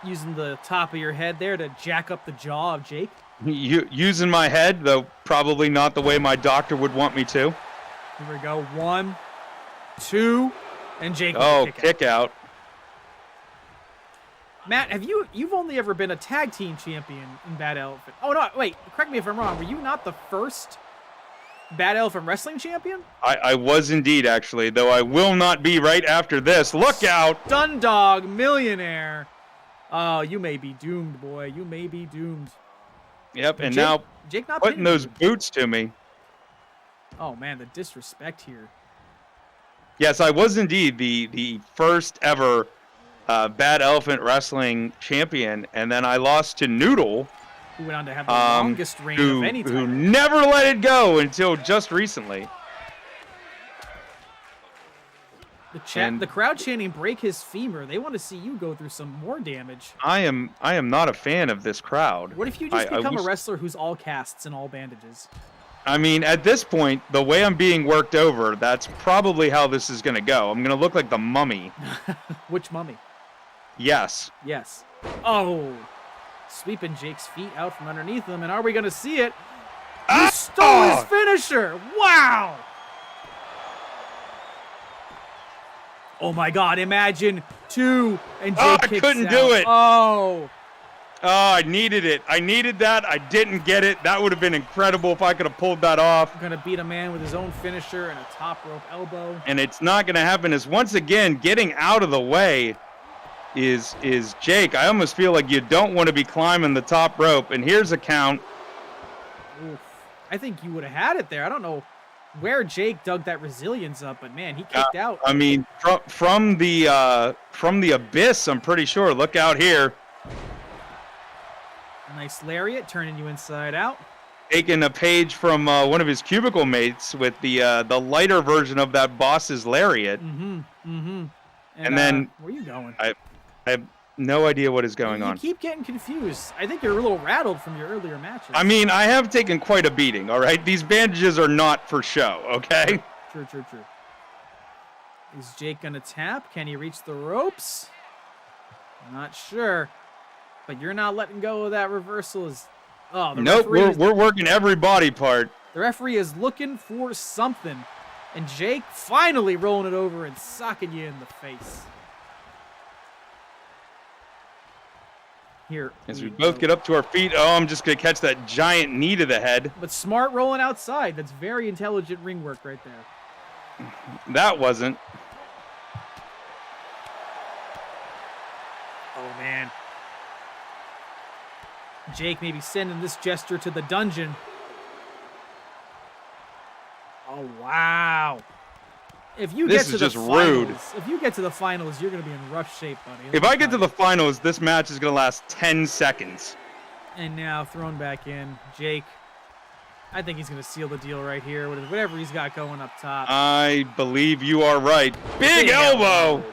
Using the top of your head there to jack up the jaw of Jake. Using my head, though probably not the way my doctor would want me to. Here we go. 1, 2, and Jake. Oh, kick out. Matt, you've only ever been a tag team champion in Bad Elephant? Oh no, wait. Correct me if I'm wrong. Were you not the first Bad Elephant Wrestling champion? I was indeed, actually, though I will not be right after this. Look out! Dundog Millionaire. Oh, you may be doomed, boy. You may be doomed. Yep, and now Jake not putting those boots to me. Oh man, the disrespect here. Yes, I was indeed the first ever Bad Elephant Wrestling champion, and then I lost to Noodle. Who went on to have the longest reign of any time. Who never let it go until just recently. The crowd chanting "break his femur." They want to see you go through some more damage. I am not a fan of this crowd. What if you just become a wrestler who's all casts and all bandages? I mean, at this point, the way I'm being worked over, that's probably how this is going to go. I'm going to look like the Mummy. Which Mummy? Yes. Yes. Oh. Sweeping Jake's feet out from underneath him, and are we going to see it? He stole his finisher! Wow! Oh my god, imagine 2, and Jake kicks I couldn't out. do it! Oh! Oh, I needed it. I needed that. I didn't get it. That would have been incredible if I could have pulled that off. Gonna beat a man with his own finisher and a top rope elbow. And it's not going to happen. Is once again, getting out of the way is Jake. I almost feel like you don't want to be climbing the top rope. And here's a count. Oof. I think you would have had it there. I don't know where Jake dug that resilience up, but man, he kicked out. I mean, from the abyss, I'm pretty sure. Look out here. Nice lariat, turning you inside out. Taking a page from one of his cubicle mates with the lighter version of that boss's lariat. And then where are you going? I have no idea what is going on. You keep getting confused. I think you're a little rattled from your earlier matches. I mean, I have taken quite a beating, all right? These bandages are not for show, okay? True. Is Jake going to tap? Can he reach the ropes? Not sure. But you're not letting go of that reversal. Nope, we're working every body part. The referee is looking for something. And Jake finally rolling it over and socking you in the face. Here. As we both get up to our feet. Oh, I'm just going to catch that giant knee to the head. But smart rolling outside. That's very intelligent ring work right there. That wasn't. Oh, man. Jake may be sending this gesture to the dungeon. Oh, wow. If you This get to is the just rude. finals, if you get to the finals, you're going to be in rough shape, buddy. If I get to the finals, this match is going to last 10 seconds. And now thrown back in, Jake. I think he's going to seal the deal right here with whatever he's got going up top. I believe you are right. Big elbow.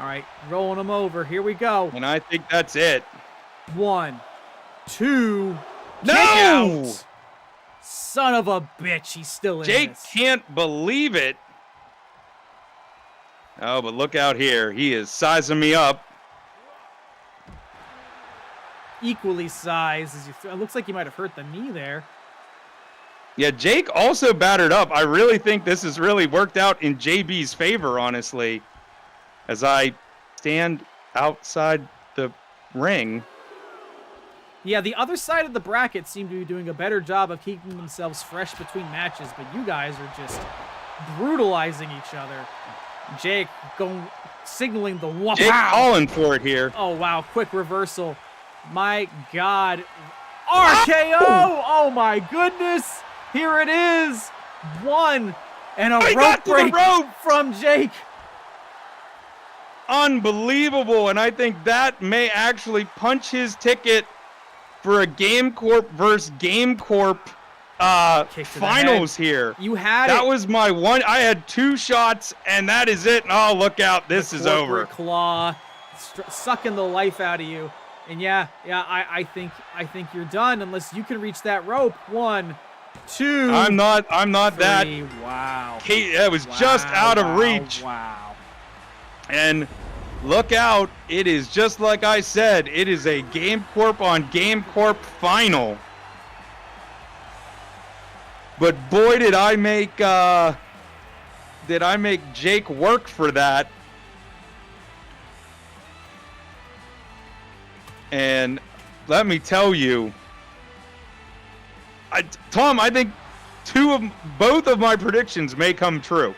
All right, rolling him over. Here we go. And I think that's it. 1, 2. No! Kick out. Son of a bitch. He's still in Jake this. can't believe it. Oh, but look out here. He is sizing me up. Equally sized. It looks like he might have hurt the knee there. Yeah, Jake also battered up. I really think this has really worked out in JB's favor, honestly. As I stand outside the ring. Yeah, the other side of the bracket seem to be doing a better job of keeping themselves fresh between matches, but you guys are just brutalizing each other. Jake signaling the wow. Jake calling for it here. Oh, wow. Quick reversal. My God. RKO! Oh, my goodness. Here it is. 1. And a rope break from Jake. Unbelievable. And I think that may actually punch his ticket for a Game Corp versus Game Corp finals here. You had that was my one. I had 2 shots, and that is it. Oh, look out. This is over. Claw sucking the life out of you. And yeah, I think you're done unless you can reach that rope. 1, 2. I'm not 3. that. Wow. It was just out of reach. Wow. And look out. It is just like I said. It is a Game Corp on Game Corp final. But boy, did I make Jake work for that. And let me tell you, Tom, I think both of my predictions may come true.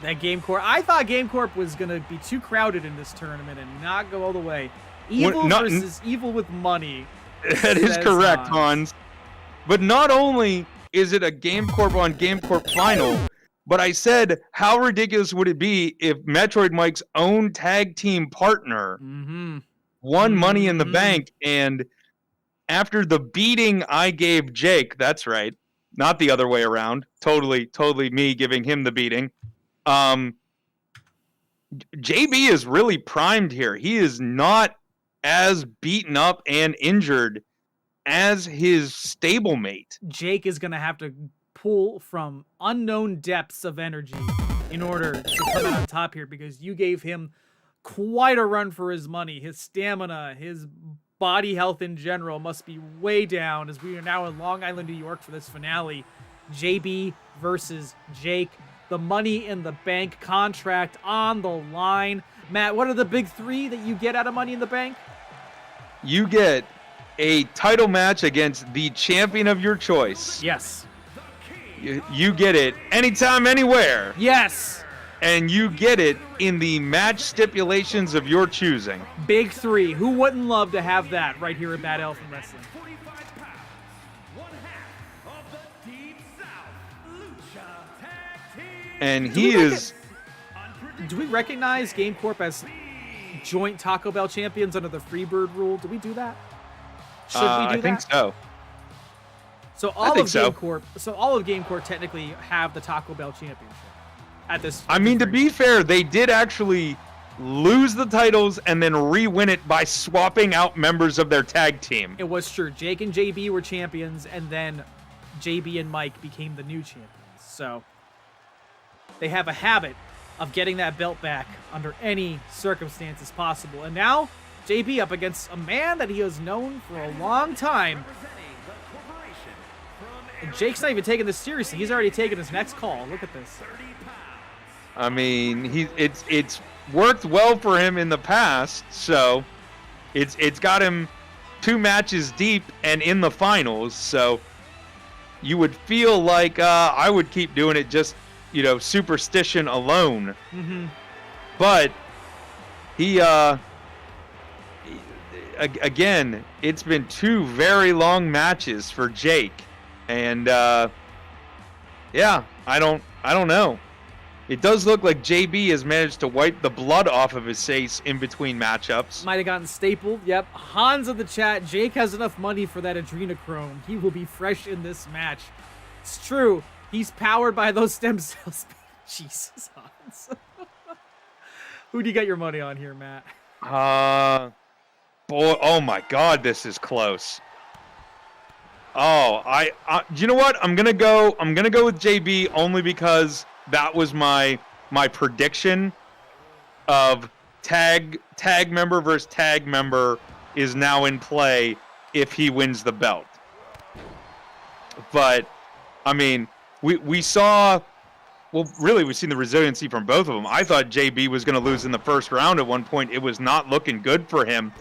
That Game Corp, I thought Game Corp was going to be too crowded in this tournament and not go all the way. Evil versus evil with money. That is correct, Hans. But not only is it a Game Corp on Game Corp final, but I said, how ridiculous would it be if Metroid Mike's own tag team partner won Money in the Bank, and after the beating I gave Jake, that's right, not the other way around, totally me giving him the beating, JB is really primed here. He is not as beaten up and injured as his stablemate. Jake is going to have to pull from unknown depths of energy in order to come out on top here, because you gave him quite a run for his money. His stamina, his body health in general must be way down, as we are now in Long Island, New York for this finale. JB versus Jake. The Money in the Bank contract on the line. Matt, what are the big 3 that you get out of Money in the Bank? You get a title match against the champion of your choice. Yes. You get it anytime, anywhere. Yes. And you get it in the match stipulations of your choosing. Big 3. Who wouldn't love to have that right here at Bad Elephant Wrestling? And he is... Do we recognize Game Corp as joint Taco Bell champions under the Freebird rule? Do we do that? Should we do that? I think so. So all of Game Corp technically have the Taco Bell championship at this. I mean, to be fair, they did actually lose the titles and then re-win it by swapping out members of their tag team. It was true. Jake and JB were champions, and then JB and Mike became the new champions. So they have a habit of getting that belt back under any circumstances possible. And now JB up against a man that he has known for a long time. And Jake's not even taking this seriously. He's already taken his next call. Look at this. I mean, it's worked well for him in the past, so it's got him 2 matches deep and in the finals. So you would feel like I would keep doing it just, superstition alone. But he again, it's been 2 very long matches for Jake, and Yeah, I don't know. It does look like JB has managed to wipe the blood off of his face in between matchups. Might have gotten stapled. Yep. Hans in the chat. Jake has enough money for that adrenochrome. He will be fresh in this match. It's true. He's powered by those stem cells. Jesus, Hans. Who do you got your money on here, Matt? Boy, oh my God, this is close. Oh, you know what? I'm gonna go with JB only because that was my prediction of tag member versus tag member is now in play if he wins the belt. But I mean, we saw, well, really we've seen the resiliency from both of them. I thought JB was going to lose in the first round at one point. It was not looking good for him,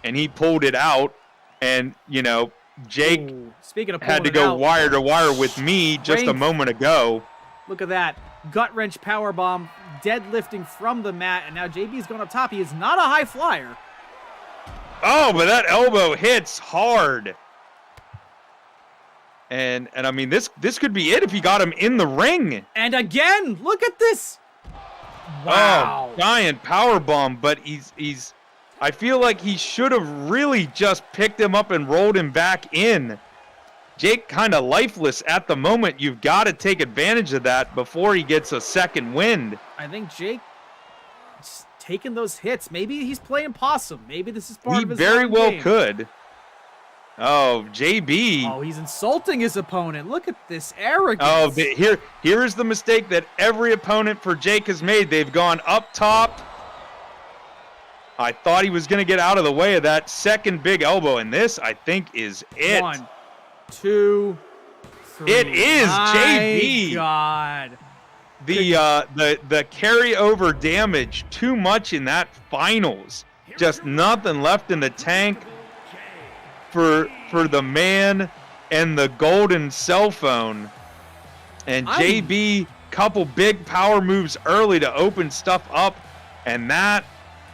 and he pulled it out. And you know, Jake Speaking of had to go wire to wire with me just a moment ago. Look at that. Gut wrench powerbomb, deadlifting from the mat, and now JB's going up top. He is not a high flyer. Oh, but that elbow hits hard. And I mean, this could be it if he got him in the ring. And again, look at this. Wow. Oh, giant powerbomb, but he's I feel like he should have really just picked him up and rolled him back in. Jake kind of lifeless at the moment. You've got to take advantage of that before he gets a second wind. I think Jake just taking those hits. Maybe he's playing possum. Maybe this is part of his He very well game. could. Oh, JB. Oh, he's insulting his opponent. Look at this arrogance. Oh, here is the mistake that every opponent for Jake has made. They've gone up top. I thought he was going to get out of the way of that second big elbow, and this, I think, is it. 1, 2, 3. It is JB. God. The carryover damage, too much in that finals. Just nothing left in the tank for the man and the golden cell phone. And JB, couple big power moves early to open stuff up, and that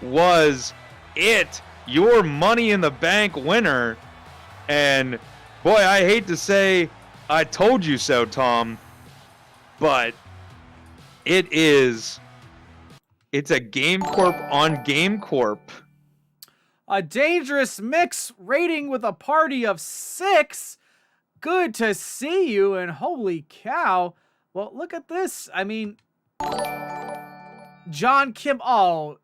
was it. Your Money in the Bank winner. And boy, I hate to say I told you so, Tom, but it's a Game Corp on Game Corp. A dangerous mix rating with a party of 6. Good to see you, and holy cow. Well, look at this. I mean, John Kim, oh,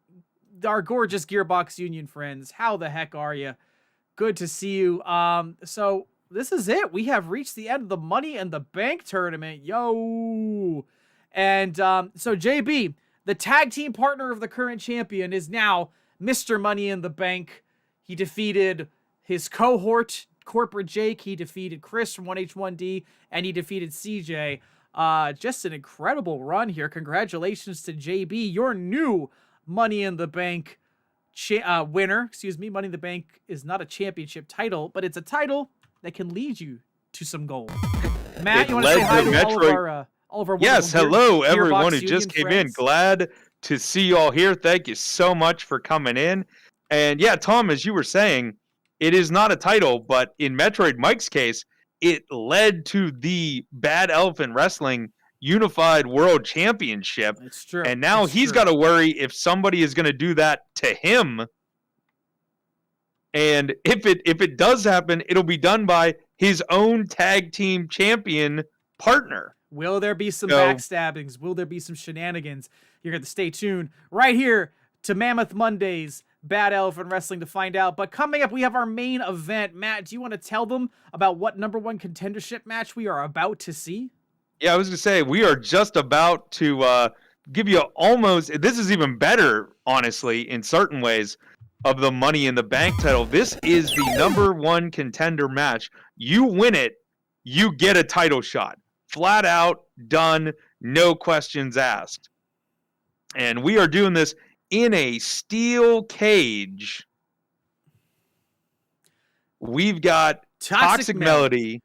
our gorgeous Gearbox Union friends, how the heck are you? Good to see you. So this is it. We have reached the end of the Money in the Bank tournament. Yo. And so JB, the tag team partner of the current champion, is now Mr. Money in the Bank. He defeated his cohort, Corporate Jake. He defeated Chris from 1H1D, and he defeated CJ. Just an incredible run here. Congratulations to JB, your new Money in the Bank winner. Excuse me. Money in the Bank is not a championship title, but it's a title that can lead you to some gold. Matt, you want to say hi to all of our yes, hello everyone who Gearbox just came Union in. Glad to see you all here. Thank you so much for coming in. And yeah, Tom, as you were saying, it is not a title, but in Metroid Mike's case, it led to the Bad Elephant Wrestling Unified World Championship. It's true. And now he's got to worry if somebody is going to do that to him. And if it does happen, it'll be done by his own tag team champion partner. Will there be some backstabbings? Will there be some shenanigans? You're going to stay tuned right here to Mammoth Mondays, Bad Elephant Wrestling, to find out. But coming up, we have our main event. Matt, do you want to tell them about what #1 contendership match we are about to see? Yeah, I was going to say, we are just about to give you almost, this is even better, honestly, in certain ways, of the Money in the Bank title. This is the #1 contender match. You win it, you get a title shot. Flat out, done, no questions asked. And we are doing this in a steel cage. We've got Toxic Melody,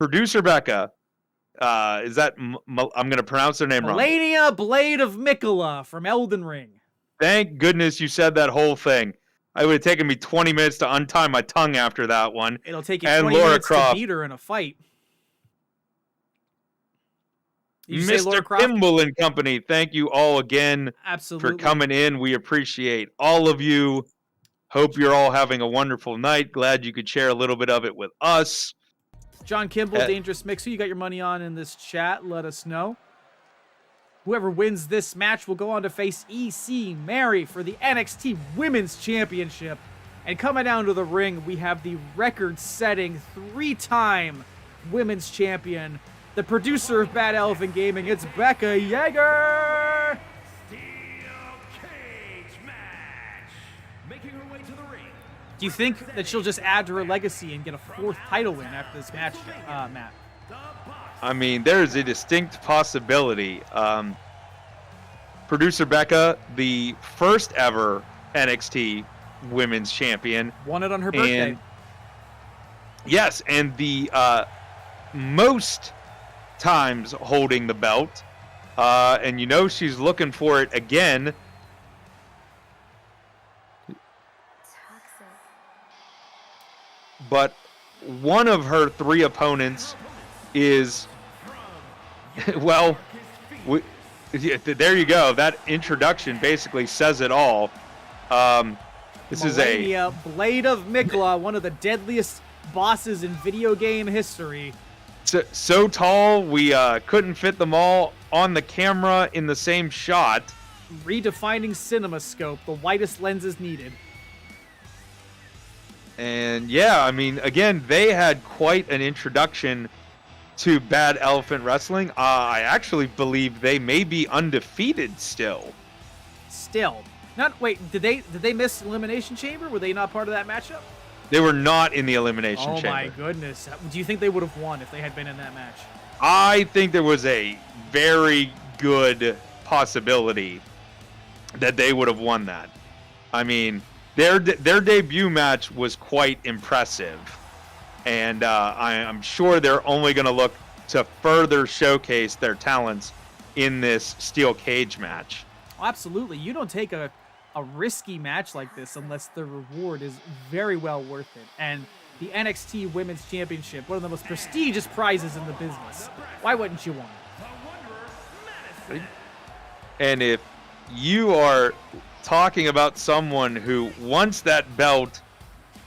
producer Becca. Is that, I'm going to pronounce their name wrong. Melania Blade of Mikola from Elden Ring. Thank goodness you said that whole thing. It would have taken me 20 minutes to untie my tongue after that one. It'll take you 20 minutes to beat her in a fight. You say Laura Mr. Croft? Kimball and company, thank you all again Absolutely. for coming in. We appreciate all of you. Hope you're all having a wonderful night. Glad you could share a little bit of it with us. John Kimball, Dangerous Mix, who you got your money on in this chat? Let us know. Whoever wins this match will go on to face EC Mary for the NXT Women's Championship. And coming down to the ring, we have the record-setting 3-time Women's Champion, the producer of Bad Elephant Gaming. It's Becca Yeager. Do you think that she'll just add to her legacy and get a 4th title win after this match, Matt? I mean, there's a distinct possibility. Producer Becca, the first ever NXT Women's Champion. Won it on her birthday. And, yes, and the most times holding the belt. And you know she's looking for it again. But one of her 3 opponents is, well, there you go. That introduction basically says it all. This is a Blade of Mikla, one of the deadliest bosses in video game history. So tall, we couldn't fit them all on the camera in the same shot. Redefining CinemaScope, the widest lenses needed. And yeah, I mean, again, they had quite an introduction to Bad Elephant Wrestling. I actually believe they may be undefeated still. Wait, did they miss Elimination Chamber? Were they not part of that matchup? They were not in the Elimination Chamber. Oh my goodness. Do you think they would have won if they had been in that match? I think there was a very good possibility that they would have won that. I mean, their debut match was quite impressive. And I'm sure they're only going to look to further showcase their talents in this steel cage match. Oh, absolutely. You don't take a risky match like this unless the reward is very well worth it. And the NXT Women's Championship, one of the most prestigious prizes in the business. Why wouldn't you want it? And if you are talking about someone who wants that belt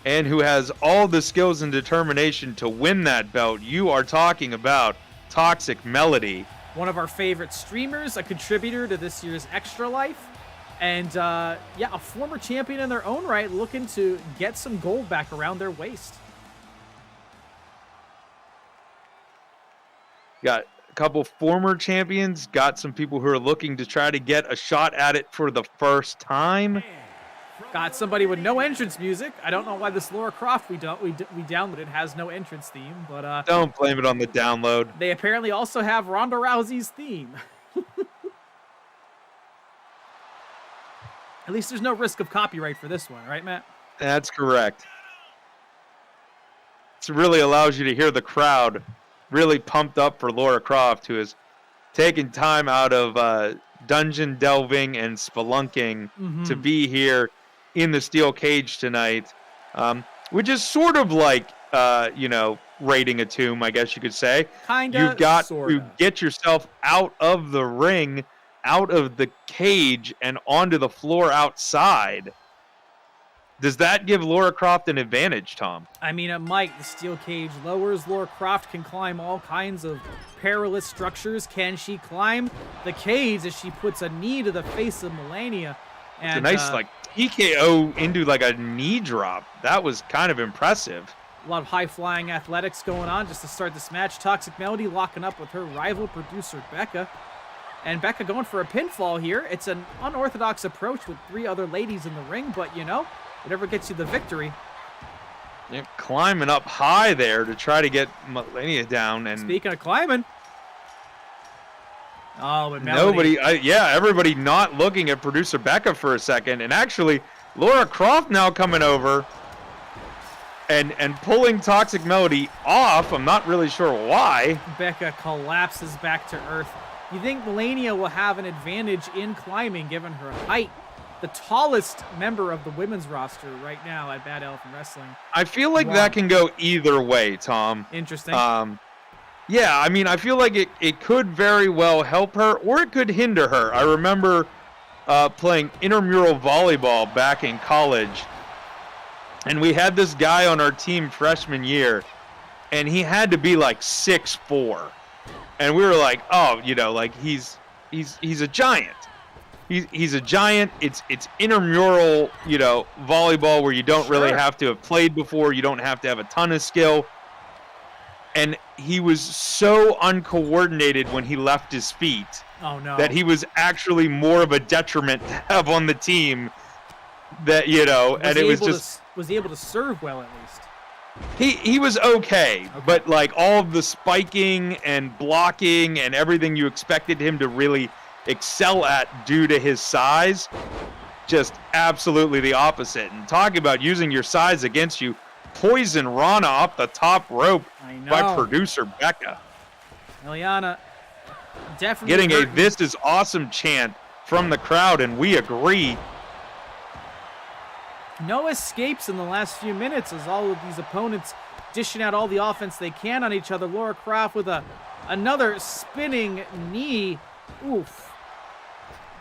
and who has all the skills and determination to win that belt, you are talking about Toxic Melody. One of our favorite streamers, a contributor to this year's Extra Life, and yeah, a former champion in their own right, looking to get some gold back around their waist. Got a couple former champions, got some people who are looking to try to get a shot at it for the first time. Got somebody with no entrance music. I don't know why this Laura Croft we downloaded has no entrance theme, but don't blame it on the download. They apparently also have Ronda Rousey's theme. At least there's no risk of copyright for this one, right, Matt? That's correct. It really allows you to hear the crowd really pumped up for Laura Croft, who has taken time out of dungeon delving and spelunking to be here in the steel cage tonight, which is sort of like, raiding a tomb, I guess you could say. You've got to get yourself out of the ring, out of the cage, and onto the floor outside. Does that give Laura Croft an advantage, Tom? I mean, it might. The steel cage lowers. Laura Croft can climb all kinds of perilous structures. Can she climb the cage as she puts a knee to the face of Melania? And, it's a nice, TKO into a knee drop. That was kind of impressive. A lot of high-flying athletics going on just to start this match. Toxic Melody locking up with her rival producer, Becca. And Becca going for a pinfall here. It's an unorthodox approach with 3 other ladies in the ring, but, whatever gets you the victory. Yep, climbing up high there to try to get Melania down. And speaking of climbing. Oh, but Melody. Everybody not looking at producer Becca for a second. And actually, Laura Croft now coming over and pulling Toxic Melody off. I'm not really sure why. Becca collapses back to earth. You think Melania will have an advantage in climbing given her height? The tallest member of the women's roster right now at Bad Elephant Wrestling. I feel like that can go either way, Tom. Interesting. Yeah, I mean, I feel like it could very well help her, or it could hinder her. I remember playing intramural volleyball back in college, and we had this guy on our team freshman year, and he had to be like 6'4", and we were like, oh, like he's a giant. He's a giant. It's intramural, volleyball where you don't really have to have played before. You don't have to have a ton of skill. And he was so uncoordinated when he left his feet that he was actually more of a detriment to have on the team. That and it was just was he able to serve well at least? He was okay, but like all of the spiking and blocking and everything you expected him to really excel at due to his size, just absolutely the opposite. And talking about using your size against you, poison Rana up the top rope by producer Becca. Eliana definitely getting a "This is awesome" chant from the crowd, and we agree. No escapes in the last few minutes as all of these opponents dishing out all the offense they can on each other. Laura Croft with another spinning knee. Oof.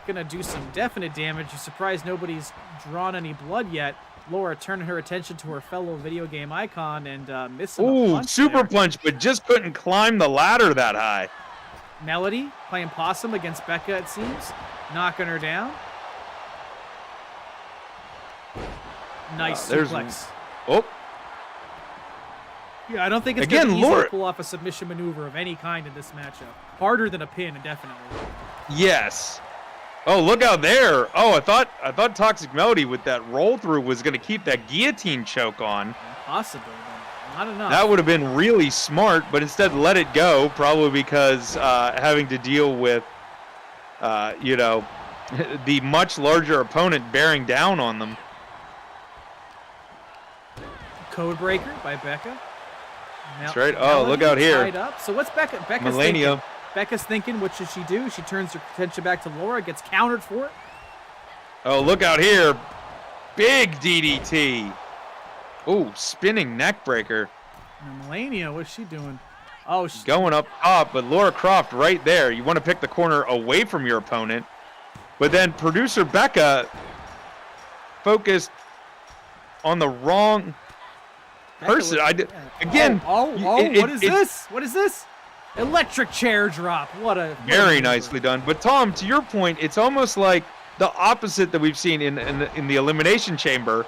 Gonna do some definite damage. You're surprised nobody's drawn any blood yet. Laura turning her attention to her fellow video game icon and missing a punch super there. punch, but just couldn't climb the ladder that high. Melody playing possum against Becca, it seems. Knocking her down. Nice suplex. Oh. Yeah, I don't think it's going to be easy to pull off a submission maneuver of any kind in this matchup. Harder than a pin, definitely. Yes. Oh, look out there. Oh, I thought Toxic Melody with that roll through was going to keep that guillotine choke on. Possibly, but not enough. That would have been really smart, but instead let it go, probably because having to deal with, the much larger opponent bearing down on them. Codebreaker by Becca. That's right. Oh, look out here. Tied up. So what's Becca's thinking? Becca's thinking, what should she do? She turns her attention back to Laura, gets countered for it. Oh, look out here. Big DDT. Oh, spinning neck breaker. And Melania, what's she doing? Oh, she's going up top, but Laura Croft right there. You want to pick the corner away from your opponent. But then producer Becca focused on the wrong person. Again. What is this? What is this? Electric chair drop. Very nicely done. But Tom, to your point, it's almost like the opposite that we've seen in the Elimination Chamber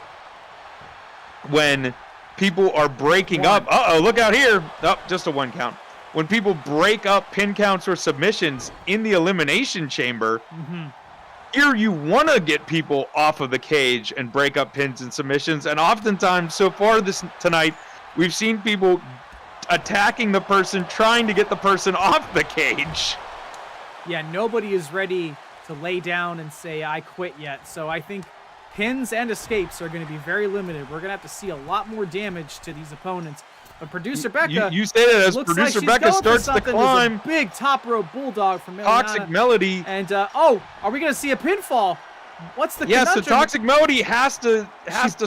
when people are breaking up. Uh-oh, look out here. Oh, just a 1 count. When people break up pin counts or submissions in the Elimination Chamber, here you want to get people off of the cage and break up pins and submissions. And oftentimes, so far tonight, we've seen people attacking the person, trying to get the person off the cage. Yeah, nobody is ready to lay down and say, I quit yet. So I think pins and escapes are going to be very limited. We're going to have to see a lot more damage to these opponents. But producer Becca, you say that as producer Becca starts to climb. A big top rope bulldog from Toxic Melody. And are we going to see a pinfall? What's the conundrum? Yes, so Toxic Melody has to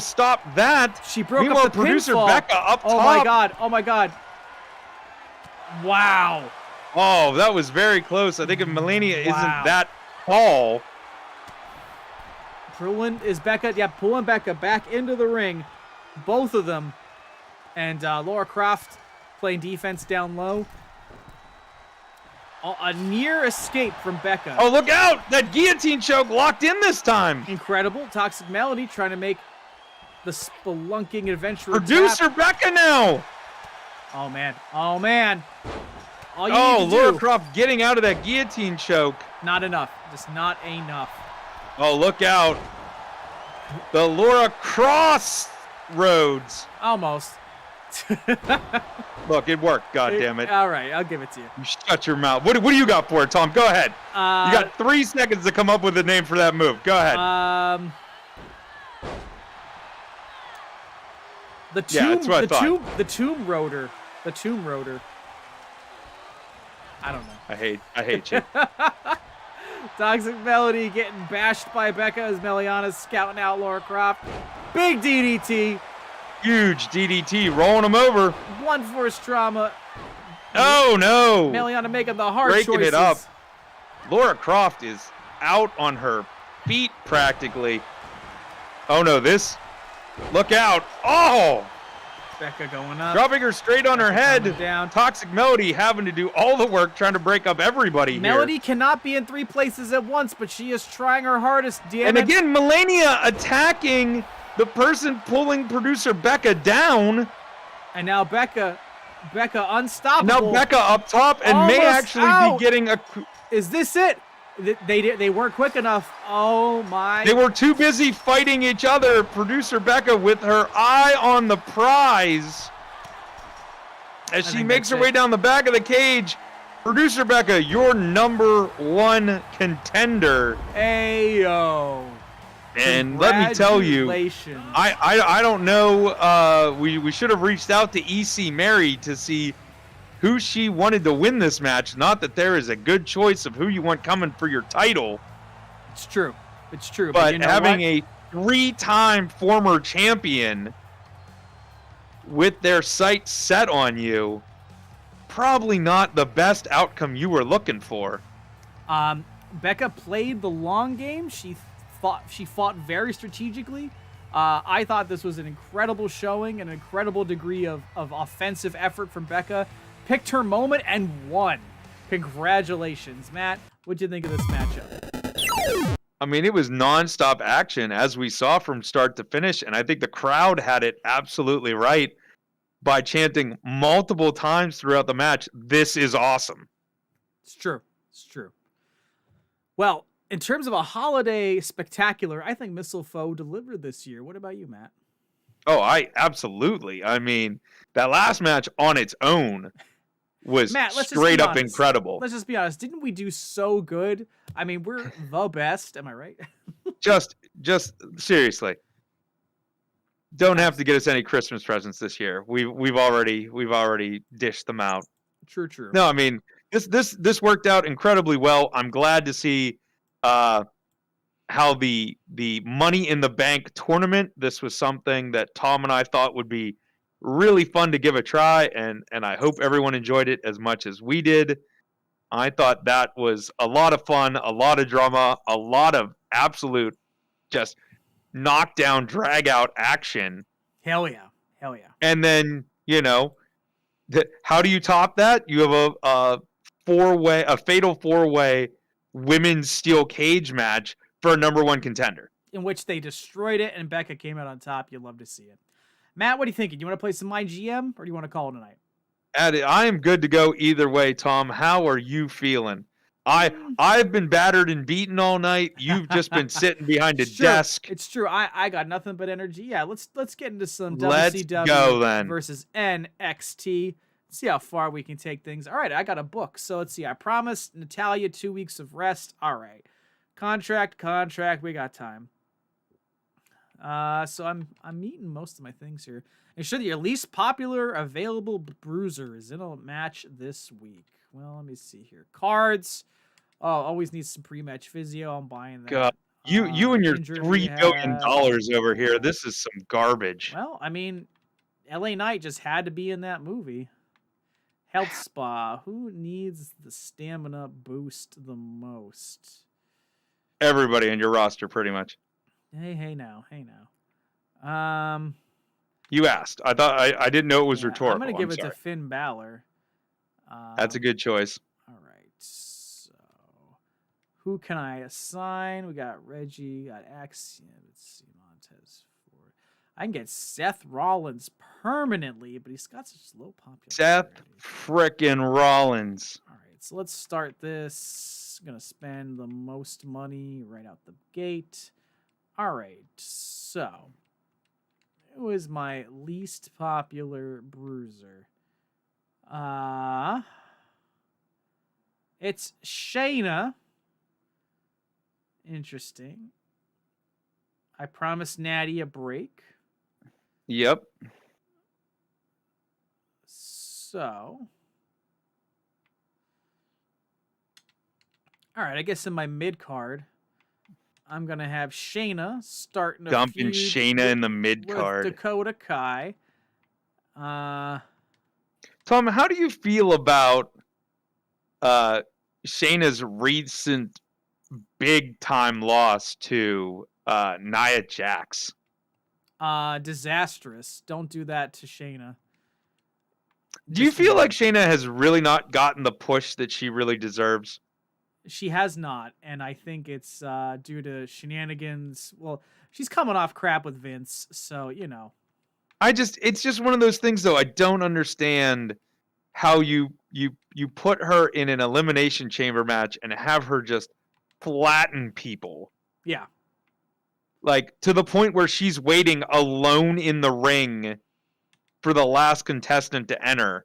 stop that. She broke Meanwhile, up the producer pinfall. Becca up top. Oh my god. Wow. Oh, that was very close. I think if Melania isn't that tall. Pulling Becca back into the ring. Both of them. And Laura Croft playing defense down low. A near escape from Becca. Oh, look out! That guillotine choke locked in this time. Incredible. Toxic Melody trying to make the spelunking adventure. Producer Becca now. Oh, man. Laura Croft getting out of that guillotine choke. Not enough. Just not enough. Oh, look out. The Laura Crossroads. Almost. Look, it worked. God damn it! All right, I'll give it to you. You shut your mouth. What do you got for it, Tom? Go ahead. You got 3 seconds to come up with a name for that move. Go ahead. The tomb. That's what I thought. The tomb rotor. The tomb rotor. I don't know. I hate you. Toxic Melody getting bashed by Becca as Meliana's scouting out Laura Croft. Big DDT. Huge DDT, rolling him over. Blunt force trauma. Oh, no. Meliana making the hard Breaking choices. it up. Laura Croft is out on her feet practically. Oh, no, this. Look out. Oh! Becca going up. Dropping her straight on her head. Down. Toxic Melody having to do all the work trying to break up everybody Melody here. cannot be in 3 places at once, but she is trying her hardest. Damn And it. again, Melania attacking the person pulling producer Becca down. And now Becca unstoppable. Now Becca up top and may Almost actually out. be getting a... Is this it? They weren't quick enough. Oh my. They were too busy fighting each other. Producer Becca with her eye on the prize. As she makes her way down the back of the cage. Producer Becca, your #1 contender. Ayo. And let me tell you, Congratulations. I don't know. We should have reached out to EC Mary to see who she wanted to win this match. Not that there is a good choice of who you want coming for your title. It's true. It's true. But you know having what? a 3-time former champion with their sights set on you, probably not the best outcome you were looking for. Becca played the long game. She fought very strategically. I thought this was an incredible showing, an incredible degree of offensive effort from Becca. Picked her moment and won. Congratulations, Matt. What'd you think of this matchup? I mean, it was nonstop action as we saw from start to finish, and I think the crowd had it absolutely right by chanting multiple times throughout the match, "This is awesome." It's true. It's true. Well, in terms of a holiday spectacular, I think Missile Foe delivered this year. What about you, Matt? Oh, absolutely. I mean, that last match on its own was Matt, let's straight just up be honest. incredible. Let's just be honest. Didn't we do so good? I mean, we're the best. Am I right? Just seriously. Don't have to get us any Christmas presents this year. We've already dished them out. True. No, I mean, this worked out incredibly well. I'm glad to see how the Money in the Bank tournament, this was something that Thom and I thought would be really fun to give a try, and I hope everyone enjoyed it as much as we did. I thought that was a lot of fun, a lot of drama, a lot of absolute just knockdown, drag out action. Hell yeah. And then, how do you top that? You have a fatal 4-way women's steel cage match for a #1 contender. In which they destroyed it and Becca came out on top. You love to see it. Matt, what are you thinking? You want to play some MyGM or do you want to call it tonight? I am good to go either way, Thom. How are you feeling? I've been battered and beaten all night. You've just been sitting behind a desk. It's true. I got nothing but energy. Yeah, let's get into some Let's WCW go, then. versus NXT. See how far we can take things. All right, I got a book. So let's see. I promised Natalia 2 weeks of rest. All right. Contract. We got time. So I'm meeting most of my things here. Ensure that your least popular available bruiser is in a match this week. Well, let me see here. Cards. Oh, always needs some pre-match physio. I'm buying that. God, you and your injury $3 billion over here. This is some garbage. Well, I mean, LA Knight just had to be in that movie. Health spa. Who needs the stamina boost the most? Everybody on your roster, pretty much. Hey now. You asked. I thought I didn't know it was rhetorical. I'm gonna give it to Finn Balor. That's a good choice. All right. So, who can I assign? We got Reggie. Got Axiom. Let's see, Montez Ford. I can get Seth Rollins permanently, but he's got such low popularity. Seth frickin' Rollins. All right. So let's start this. I'm gonna spend the most money right out the gate. All right. So, who is my least popular bruiser? It's Shayna. Interesting. I promised Natty a break. Yep. So, all right, I guess in my mid card, I'm gonna have Shayna starting a Dumping feud Shayna in the mid with card. Dakota Kai. Tom, how do you feel about Shayna's recent big time loss to Nia Jax? Disastrous. Don't do that to Shayna. Do you feel like Shayna has really not gotten the push that she really deserves? She has not, and I think it's due to shenanigans. Well, she's coming off crap with Vince, so you know. It's just one of those things, though. I don't understand how you put her in an elimination chamber match and have her just flatten people. Yeah. Like, to the point where she's waiting alone in the ring for the last contestant to enter,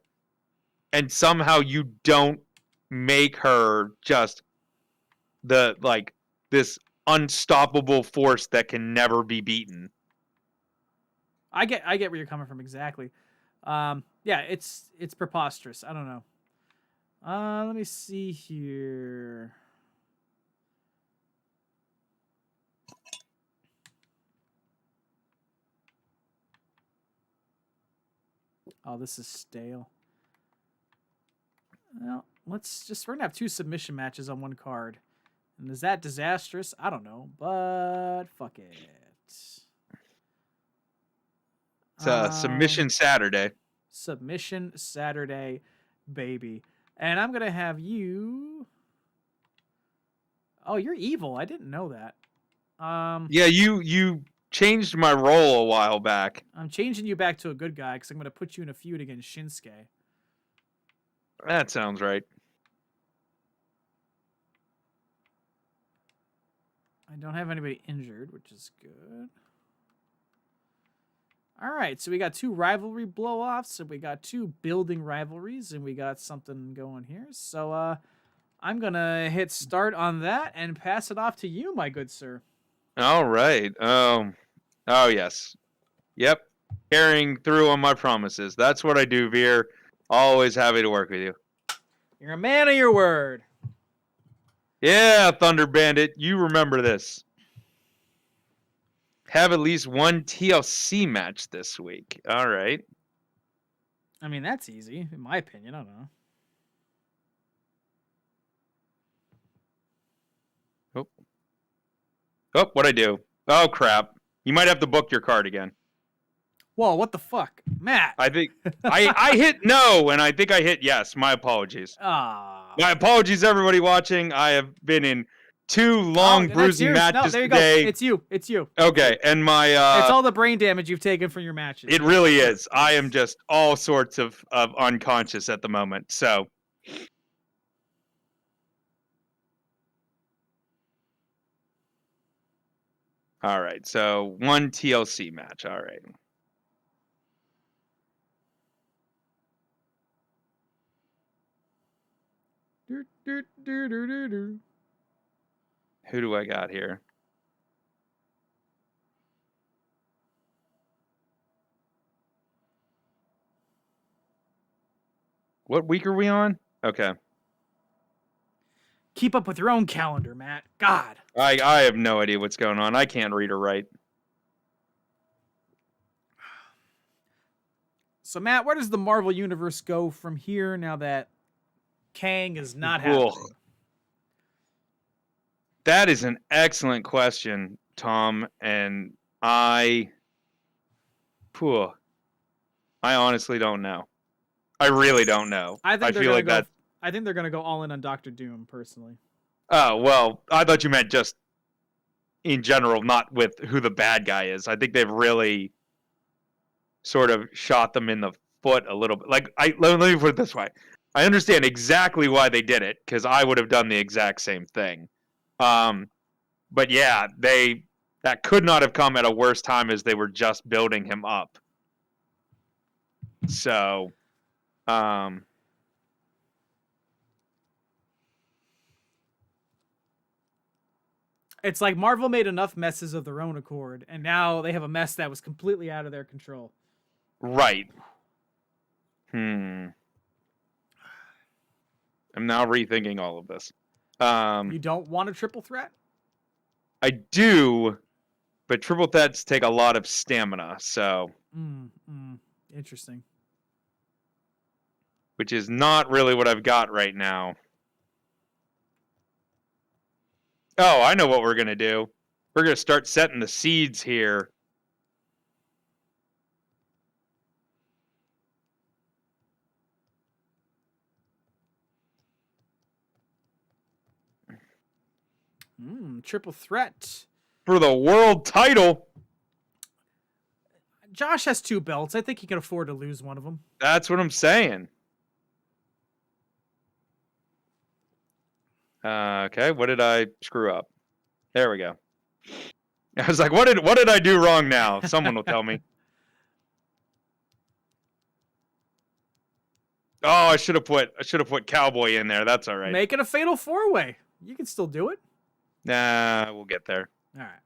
and somehow you don't make her just this unstoppable force that can never be beaten. I get where you're coming from exactly. Yeah, it's preposterous. I don't know. Let me see here. Oh, this is stale. Well, we're gonna have 2 submission matches on one card. And is that disastrous? I don't know, but fuck it. It's Submission Saturday. Submission Saturday, baby. And I'm gonna have you. Oh, you're evil. I didn't know that. Yeah, you changed my role a while back. I'm changing you back to a good guy because I'm gonna put you in a feud against Shinsuke. That sounds right. I don't have anybody injured, which is good. All right, so we got 2 rivalry blow-offs, and we got 2 building rivalries, and we got something going here. So I'm going to hit start on that and pass it off to you, my good sir. All right. Oh, yes. Yep. Carrying through on my promises. That's what I do, Veer. Always happy to work with you. You're a man of your word. Yeah, Thunder Bandit. You remember this. Have at least one TLC match this week. All right. I mean, that's easy, in my opinion. I don't know. Oh, what'd I do? Oh, crap. You might have to book your card again. Whoa, what the fuck? Matt! I think I hit no, and I think I hit yes. My apologies. My apologies, everybody watching. I have been in 2 long bruising matches no, there you today. Go. It's you. It's you. Okay, and my it's all the brain damage you've taken from your matches. It really is. I am just all sorts of unconscious at the moment. So all right. So 1 TLC match. All right. Who do I got here? What week are we on? Okay. Keep up with your own calendar, Matt. God. I have no idea what's going on. I can't read or write. So, Matt, where does the Marvel Universe go from here now that Kang is not happening? That is an excellent question, Tom, and I honestly don't know. I really don't know. I think they're gonna go all in on Doctor Doom, personally. Oh, well, I thought you meant just in general, not with who the bad guy is. I think they've really sort of shot them in the foot a little bit. Like, let me put it this way. I understand exactly why they did it, because I would have done the exact same thing. But yeah, that could not have come at a worse time as they were just building him up. So, it's like Marvel made enough messes of their own accord, and now they have a mess that was completely out of their control. Right. I'm now rethinking all of this. You don't want a triple threat? I do, but triple threats take a lot of stamina, so. Interesting. which is not really what I've got right now. Oh, I know what we're going to do. We're going to start setting the seeds here. Triple threat. For the world title. Josh has 2 belts. I think he can afford to lose one of them. That's what I'm saying. Okay, what did I screw up? There we go. I was like, what did I do wrong now? Someone will tell me. Oh, I should have put Cowboy in there. That's all right. Make it a fatal 4-way. You can still do it. Nah, we'll get there. All right.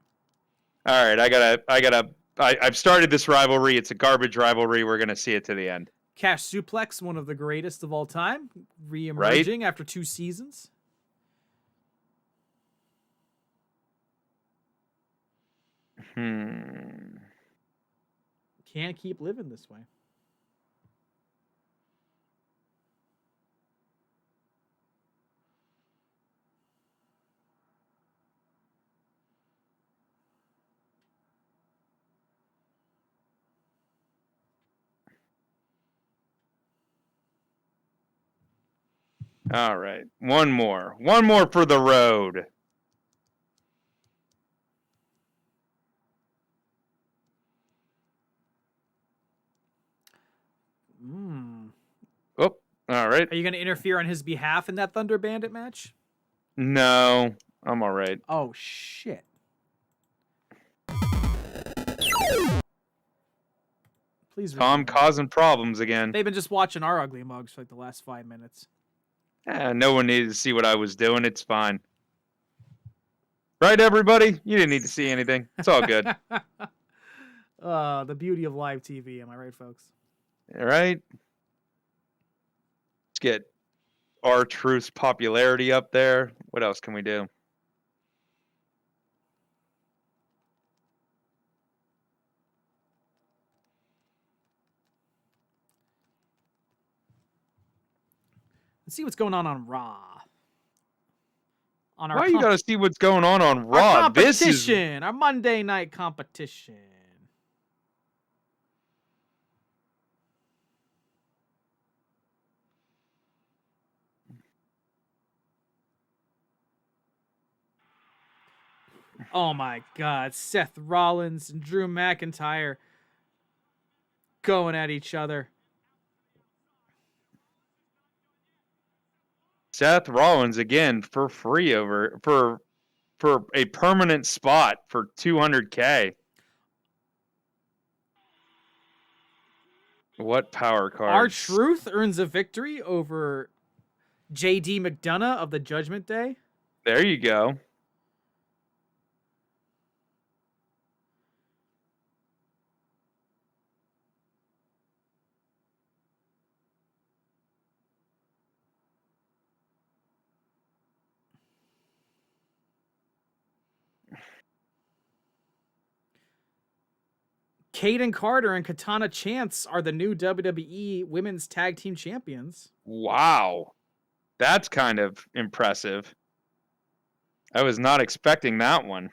All right, I've started this rivalry. It's a garbage rivalry. We're gonna see it to the end. Cash Suplex, one of the greatest of all time, re-emerging after 2 seasons. Can't keep living this way. All right, one more for the road. Oh, all right. Are you going to interfere on his behalf in that Thunder Bandit match? No, I'm all right. Oh, shit. Please. Thom causing problems again. They've been just watching our ugly mugs for like the last 5 minutes. No one needed to see what I was doing. It's fine. Right, everybody? You didn't need to see anything. It's all good. The beauty of live TV. Am I right, folks? All right. Let's get R-Truth's popularity up there. What else can we do? Let's see what's going on Raw. On our Why you gotta see what's going on Raw? Our competition, our Monday night competition. Oh my God, Seth Rollins and Drew McIntyre going at each other. Seth Rollins again for free for a permanent spot for $200K. What power cards? R-Truth earns a victory over JD McDonough of the Judgment Day. There you go. Kaden Carter and Katana Chance are the new WWE Women's Tag Team Champions. Wow. That's kind of impressive. I was not expecting that one.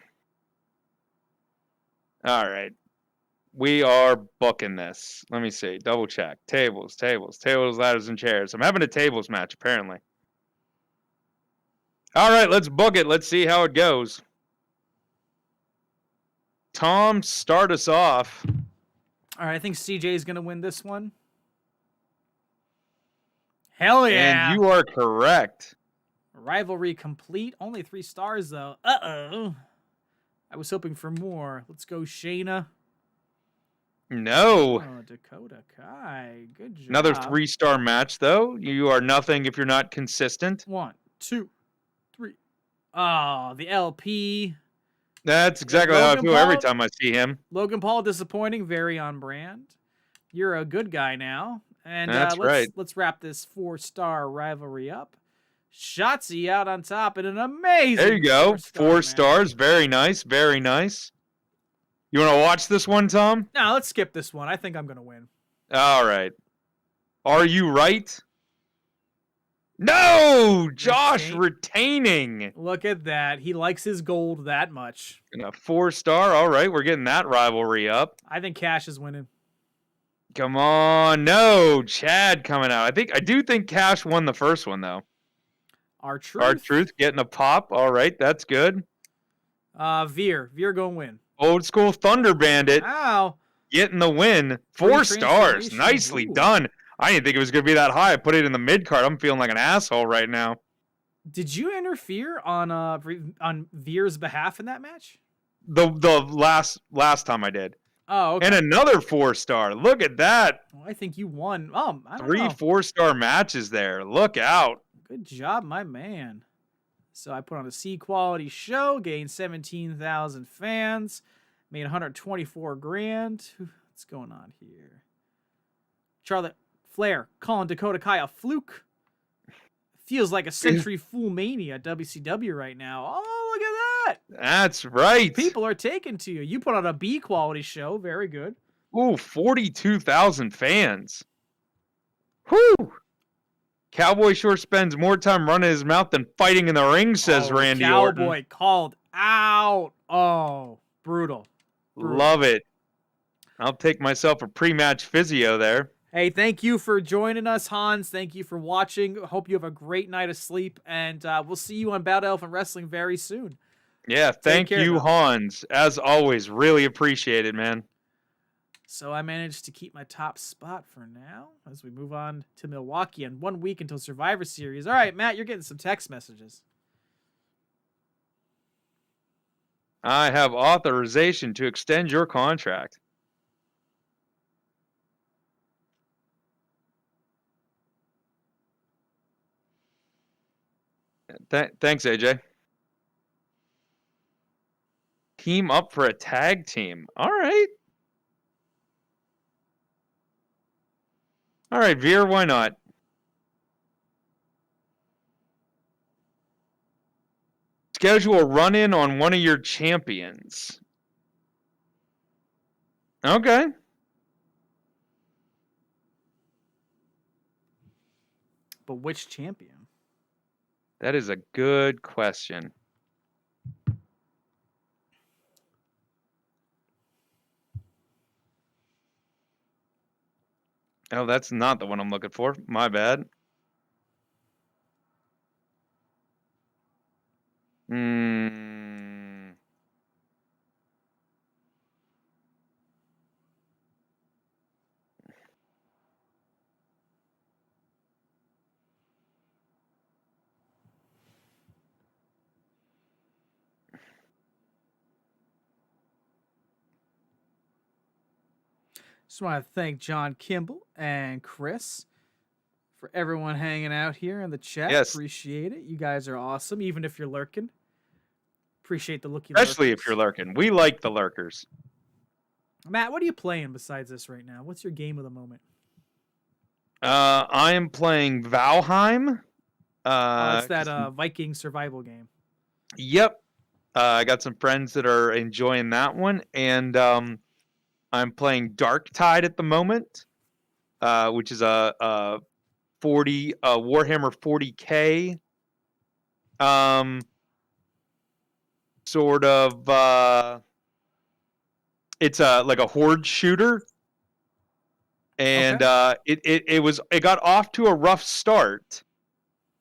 All right. We are booking this. Let me see. Double check. Tables, ladders, and chairs. I'm having a tables match, apparently. All right, let's book it. Let's see how it goes. Thom, start us off. All right, I think CJ is going to win this one. Hell yeah. And you are correct. Rivalry complete. Only 3 stars, though. Uh-oh. I was hoping for more. Let's go, Shayna. No. Oh, Dakota Kai. Good job. Another 3-star match, though. You are nothing if you're not consistent. 1, 2, 3. Oh, the LP. That's exactly how I feel every time I see him. Logan Paul, disappointing. Very on brand. You're a good guy now. And that's right. Let's wrap this 4-star rivalry up. Shotzi out on top in an amazing. There you go. 4 stars. Match. Very nice. Very nice. You want to watch this one, Thom? No, let's skip this one. I think I'm going to win. All right. Are you right? No, Josh retaining. Look at that. He likes his gold that much. And a 4-star. All right, we're getting that rivalry up. I think Cash is winning. Come on, no, Chad coming out. I do think Cash won the first one though. R-Truth getting a pop. All right, that's good. Veer going win. Old school Thunder Bandit. Wow. Getting the win. 4 stars. Nicely done. I didn't think it was going to be that high. I put it in the mid card. I'm feeling like an asshole right now. Did you interfere on Veer's behalf in that match? The last time I did. Oh, okay. And another 4-star. Look at that. Well, I think you won. Oh, I don't 3 know. 4-star matches there. Look out. Good job, my man. So I put on a C quality show, gained 17,000 fans, made 124 grand. What's going on here? Charlotte Flair calling Dakota Kai a fluke. Feels like a Century Fool Mania at WCW right now. Oh, look at that. That's right. People are taking to you. You put on a B quality show. Very good. Ooh, 42,000 fans. Whew. Cowboy sure spends more time running his mouth than fighting in the ring, says Randy Orton. Cowboy called out. Oh, brutal. Love it. I'll take myself a pre-match physio there. Hey, thank you for joining us, Hans. Thank you for watching. Hope you have a great night of sleep, and we'll see you on Battle Elephant Wrestling very soon. Yeah, thank you, Hans. As always, really appreciate it, man. So I managed to keep my top spot for now as we move on to Milwaukee in 1 week until Survivor Series. All right, Matt, you're getting some text messages. I have authorization to extend your contract. Thanks, AJ. Team up for a tag team. All right. All right, Veer, why not? Schedule a run-in on one of your champions. Okay. But which champion? That is a good question. Oh, that's not the one I'm looking for. My bad. Just want to thank John Kimball and Chris for everyone hanging out here in the chat. Yes. Appreciate it. You guys are awesome, even if you're lurking. Appreciate the looky Especially lurkers. if you're lurking. We like the lurkers. Matt, what are you playing besides this right now? What's your game of the moment? I am playing Valheim. It's that Viking survival game. Yep. I got some friends that are enjoying that one, and I'm playing Darktide at the moment, which is a Warhammer 40K sort of it's like a horde shooter, and it got off to a rough start,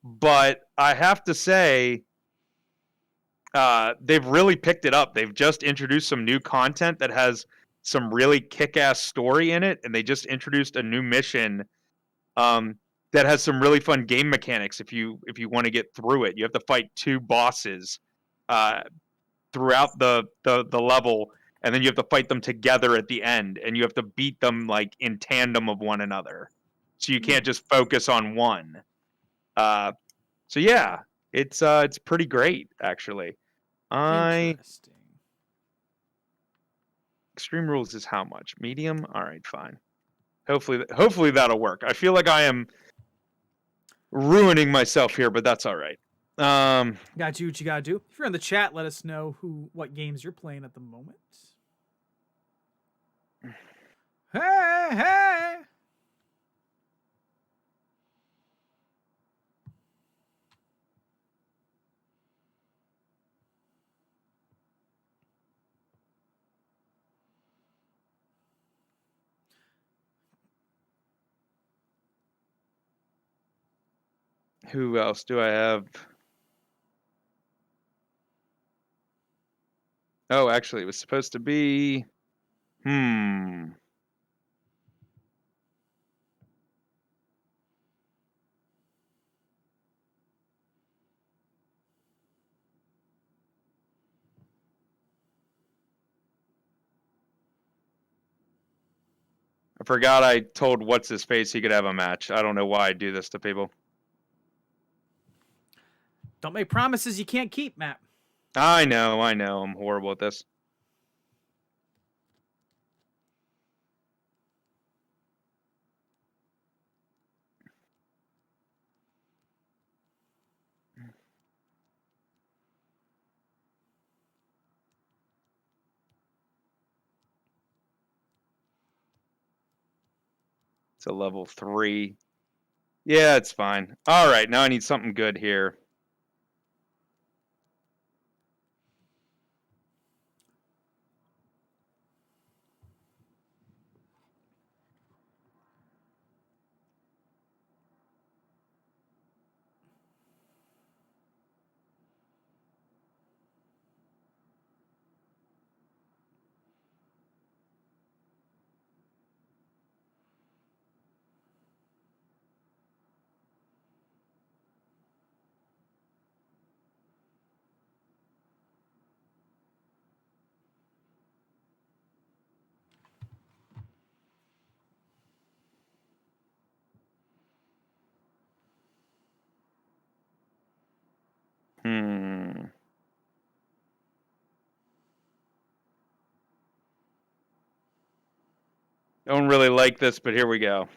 but I have to say they've really picked it up. They've just introduced some new content that has some really kick-ass story in it, and they just introduced a new mission that has some really fun game mechanics. If you want to get through it, you have to fight 2 bosses throughout the level, and then you have to fight them together at the end, and you have to beat them like in tandem of one another. So you can't just focus on one. So yeah, it's pretty great actually. Interesting. Extreme Rules is how much? Medium? All right, fine. Hopefully that'll work. I feel like I am ruining myself here, but that's all right. Gotta do what you gotta do. If you're in the chat, let us know what games you're playing at the moment. Hey! Who else do I have? Oh, actually, it was supposed to be. I forgot I told what's his face he could have a match. I don't know why I do this to people. Don't make promises you can't keep, Matt. I know. I'm horrible at this. It's a level 3. Yeah, it's fine. All right, now I need something good here. Don't really like this, but here we go.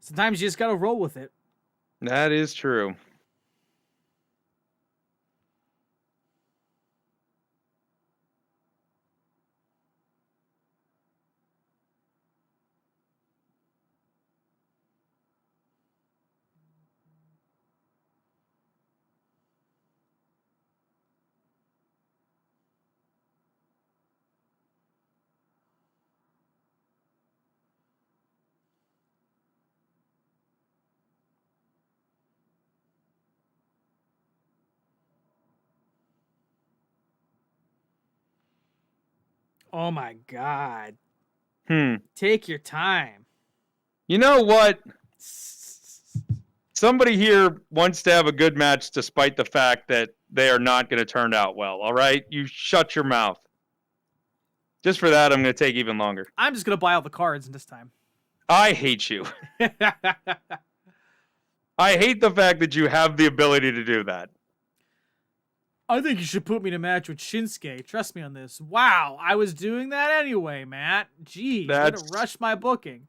Sometimes you just gotta roll with it. That is true. Oh my god. Hmm. Take your time. You know what? Somebody here wants to have a good match despite the fact that they are not going to turn out well, all right? You shut your mouth. Just for that, I'm going to take even longer. I'm just gonna buy all the cards this time. I hate you. I hate the fact that you have the ability to do that. I think you should put me in a match with Shinsuke. Trust me on this. Wow, I was doing that anyway, Matt. Gee, you're gonna rush my booking.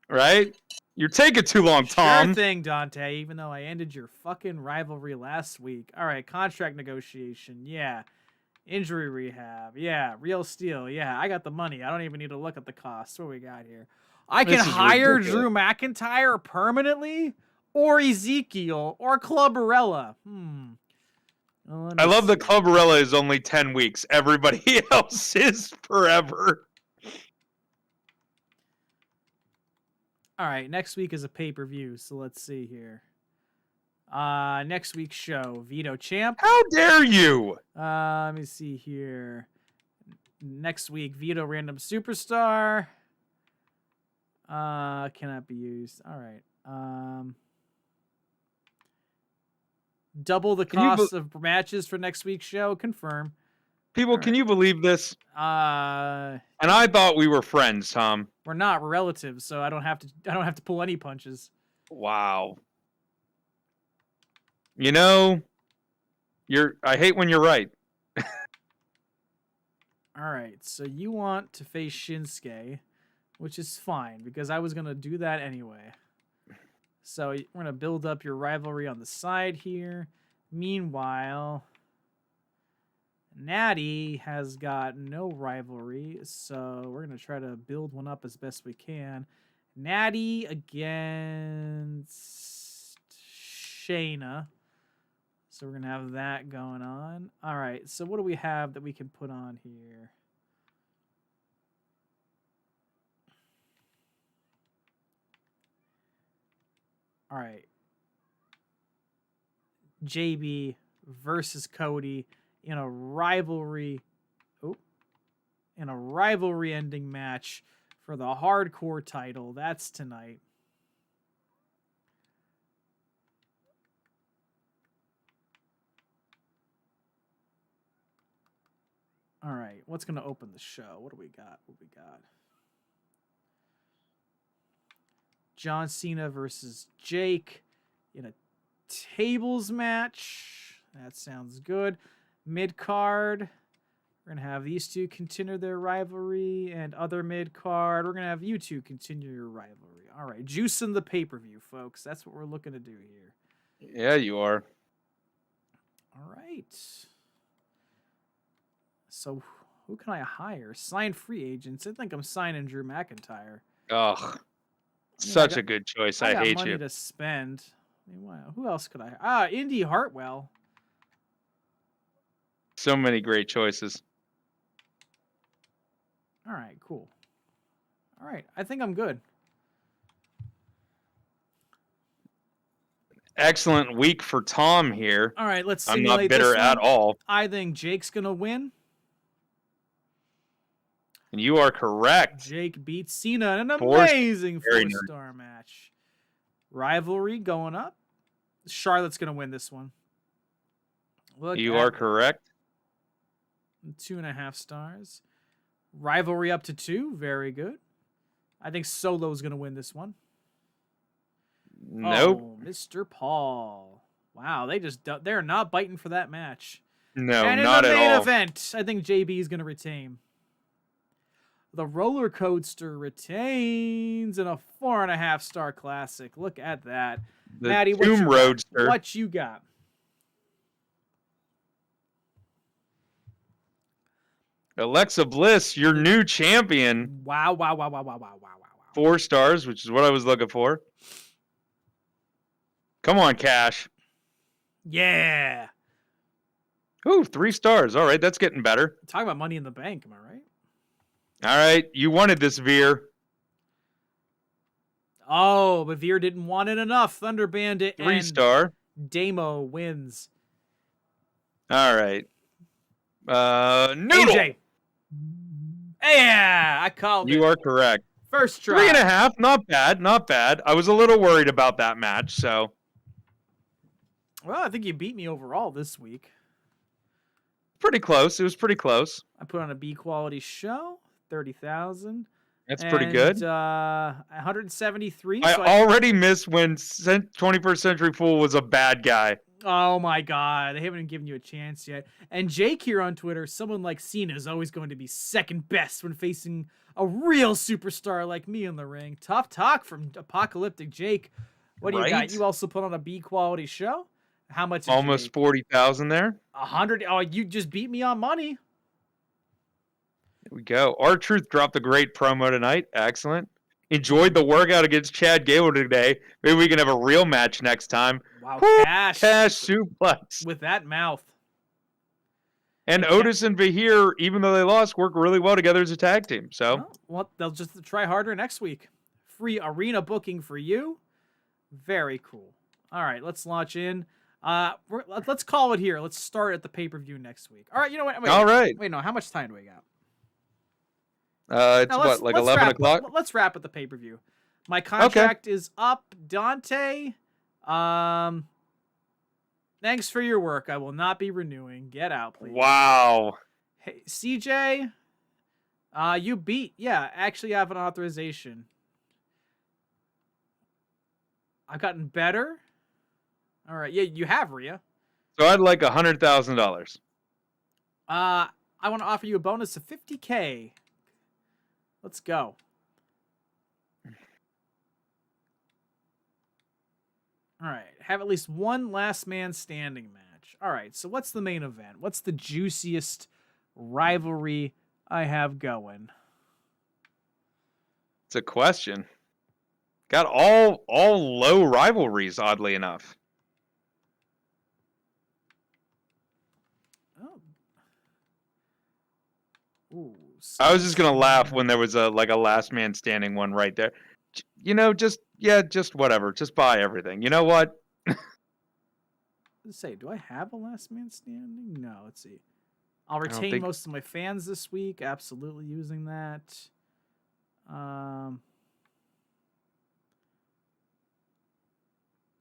Right? You're taking too long, Tom. Sure thing, Dante, even though I ended your fucking rivalry last week. All right, contract negotiation. Yeah. Injury rehab. Yeah. Real steel. Yeah, I got the money. I don't even need to look at the costs. What we got here? I can hire ridiculous. Drew McIntyre permanently? Or Ezekiel? Or Clubberella? Well, I love that Clubberella is only 10 weeks. Everybody else is forever. All right, next week is a pay-per-view, so let's see here. Next week's show, Vito Champ. How dare you? Let me see here. Next week, Vito Random Superstar. Cannot be used. All right. Double the cost of matches for next week's show. Confirm. People, can you believe this? And I thought we were friends, Tom. We're not. We're relatives, so I don't have to pull any punches. Wow. You know, I hate when you're right. All right. So you want to face Shinsuke, which is fine because I was going to do that anyway. So we're going to build up your rivalry on the side here. Meanwhile, Natty has got no rivalry, so we're going to try to build one up as best we can. Natty against Shayna. So we're going to have that going on. All right, so what do we have that we can put on here? All right. JB versus Cody in a rivalry. Oh, in a rivalry ending match for the hardcore title. That's tonight. All right, what's going to open the show? What do we got? John Cena versus Jake in a tables match. That sounds good. Mid-card. We're going to have these two continue their rivalry, and other mid-card. We're going to have you two continue your rivalry. All right, juicing the pay-per-view, folks. That's what we're looking to do here. Yeah, you are. All right. So who can I hire? Sign free agents. I think I'm signing Drew McIntyre. Ugh. Such a good choice. I got hate money you. To spend. I mean, wow. Who else could I? Indy Hartwell. So many great choices. All right, cool. All right, I think I'm good. Excellent week for Thom here. All right, let's I'm simulate not bitter this one. at all. I think Jake's gonna win. And you are correct. Jake beats Cena in an amazing four-star match. Rivalry going up. Charlotte's gonna win this one. You are correct. 2.5 stars. Rivalry up to 2. Very good. I think Solo's gonna win this one. Nope. Oh, Mr. Paul. Wow, they're not biting for that match. No, and not at all. in the main event, I think JB is gonna retain. The roller coaster retains in a 4.5 star classic. Look at that. The Maddie, Tomb Roadster. What you got? Alexa Bliss, your new champion. Wow. 4 stars, which is what I was looking for. Come on, Cash. Yeah. Ooh, 3 stars. All right, that's getting better. Talk about money in the bank, am I right? All right, you wanted this, Veer. Oh, but Veer didn't want it enough. Thunder Bandit 3 star. Damo wins. All right. Noodle. AJ. Yeah, I called it. You are correct. First try. 3.5. Not bad. Not bad. I was a little worried about that match, so. Well, I think you beat me overall this week. Pretty close. It was pretty close. I put on a B quality show. 30,000. That's pretty good. 173. I already missed when 21st Century Fool was a bad guy. Oh my God. They haven't given you a chance yet. And Jake here on Twitter, someone like Cena is always going to be second best when facing a real superstar like me in the ring. Tough talk from Apocalyptic Jake. What do you got? You also put on a B quality show? How much? Almost 40,000 there. 100. Oh, you just beat me on money. There we go. R-Truth dropped a great promo tonight. Excellent. Enjoyed the workout against Chad Gable today. Maybe we can have a real match next time. Wow, Woo! Cash suplex. with that mouth. And Otis and Bahir, even though they lost, work really well together as a tag team. So, well, they'll just try harder next week. Free arena booking for you. Very cool. All right, let's launch in. Let's call it here. Let's start at the pay-per-view next week. All right, you know what? Wait, all right. Wait, no. How much time do we got? It's what, like 11 o'clock? Let's wrap at the pay-per-view. My contract is up. Dante, thanks for your work. I will not be renewing. Get out, please. Wow. Hey, CJ, you beat. Yeah, actually have an authorization. I've gotten better. All right. Yeah, you have, Rhea. So I'd like $100,000. I want to offer you a bonus of $50K. Let's go. All right. Have at least one last man standing match. All right. So what's the main event? What's the juiciest rivalry I have going? It's a question. Got all low rivalries, oddly enough. Oh. Ooh. I was just gonna laugh when there was a last man standing one right there. You know, just yeah, just whatever. Just buy everything. You know what? Let's say, do I have a last man standing? No, let's see. I'll I don't retain think. most of my fans this week. Absolutely using that. Um,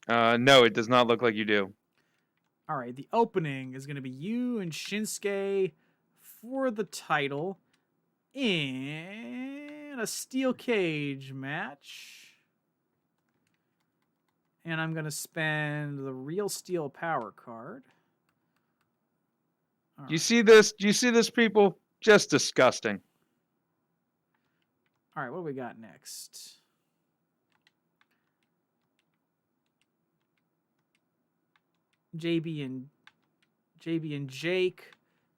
No, it does not look like you do. all right, the opening is going to be you and Shinsuke for the title in a steel cage match. And I'm going to spend the real steel power card. Do you see this? Do you see this, people? Just disgusting. All right, what do we got next? JB and Jake.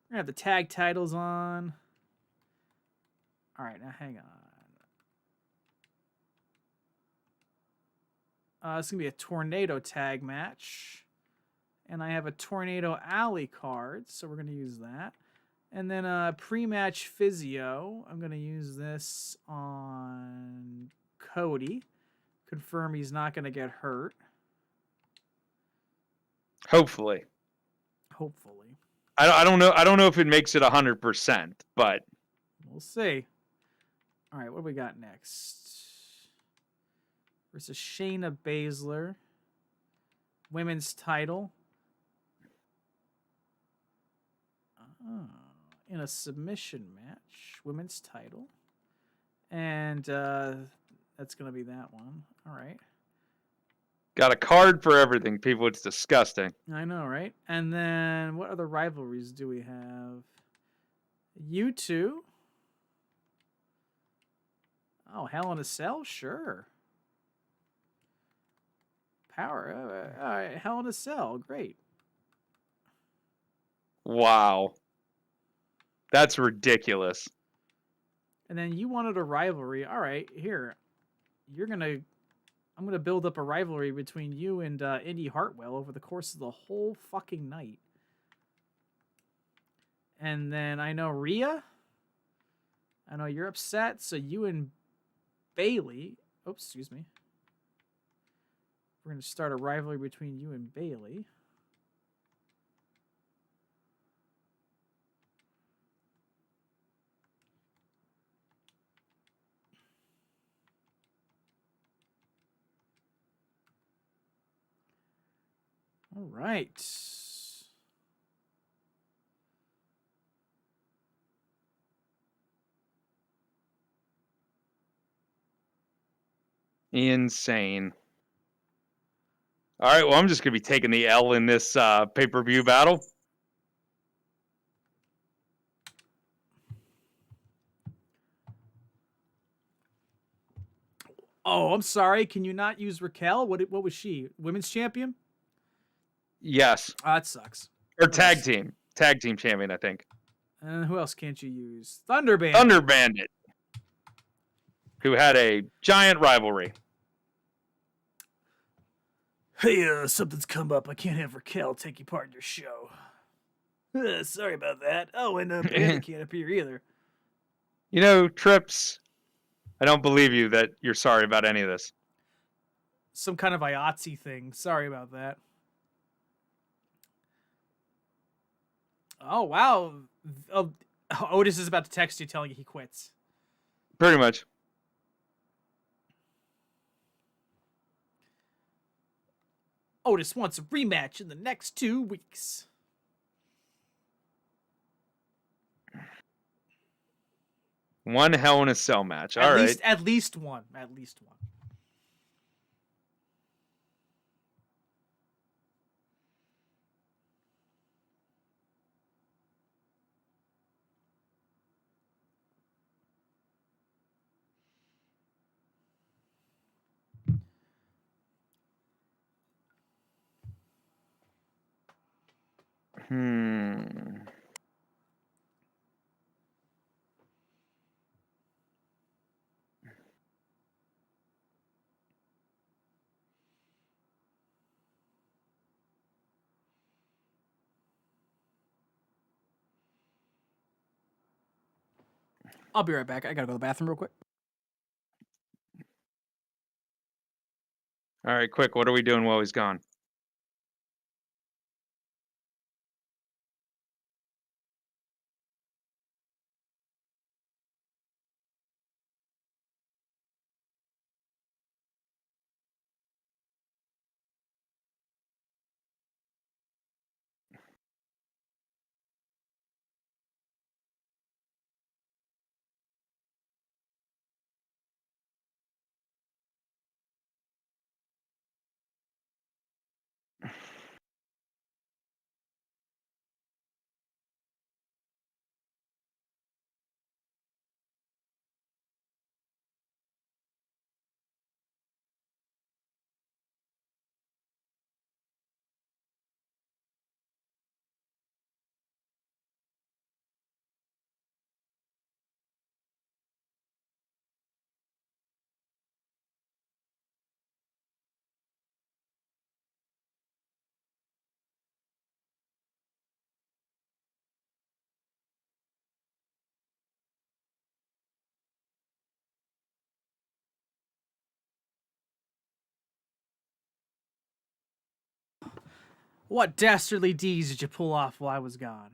We're gonna have the tag titles on. All right, now hang on. It's gonna be a tornado tag match, and I have a tornado alley card, so we're gonna use that. And then a pre-match physio. I'm gonna use this on Cody. Confirm he's not gonna get hurt. Hopefully. Hopefully. I don't know. I don't know if it makes it 100%, but We'll see. All right, what do we got next? Versus Shayna Baszler. Women's title. In a submission match. Women's title. And that's going to be that one. All right. got a card for everything, people. It's disgusting. I know, right? And then what other rivalries do we have? You two. Oh, Hell in a Cell? Sure. Power. All right, Hell in a Cell. Great. Wow. That's ridiculous. And then you wanted a rivalry. All right, here. I'm gonna build up a rivalry between you and Indy Hartwell over the course of the whole fucking night. And then I know Rhea. I know you're upset, so you and Bailey. Oops, excuse me. We're gonna start a rivalry between you and Bailey. All right. Insane. All right, well, I'm just going to be taking the L in this pay-per-view battle. Oh, I'm sorry. Can you not use Raquel? What was she? Women's champion? Yes. Oh, that sucks. Or tag team. Tag team champion, I think. And who else can't you use? Thunder Bandit. Thunder Bandit. Who had a giant rivalry. Hey, something's come up. I can't have Raquel take you part in your show. Sorry about that. Oh, and Bandit can't appear either. You know, Trips, I don't believe you that you're sorry about any of this. Some kind of IATSE thing. Sorry about that. Oh, wow. Oh, Otis is about to text you telling you he quits. Pretty much. Otis wants a rematch in the next 2 weeks. One Hell in a Cell match. All right. At least one. At least one. I'll be right back. I gotta go to the bathroom real quick. All right, quick. What are we doing while he's gone? What dastardly deeds did you pull off while I was gone?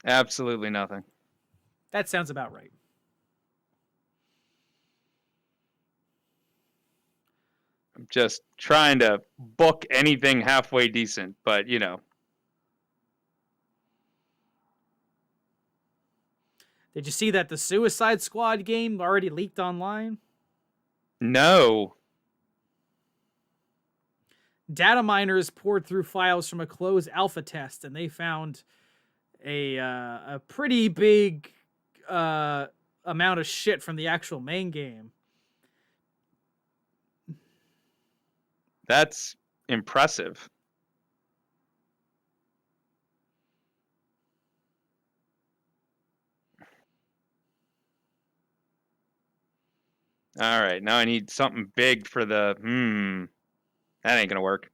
Absolutely nothing. That sounds about right. I'm just trying to book anything halfway decent, but you know. Did you see that the Suicide Squad game already leaked online? No. Data miners poured through files from a closed alpha test, and they found a pretty big amount of shit from the actual main game. That's impressive. All right, now I need something big for the that ain't gonna work.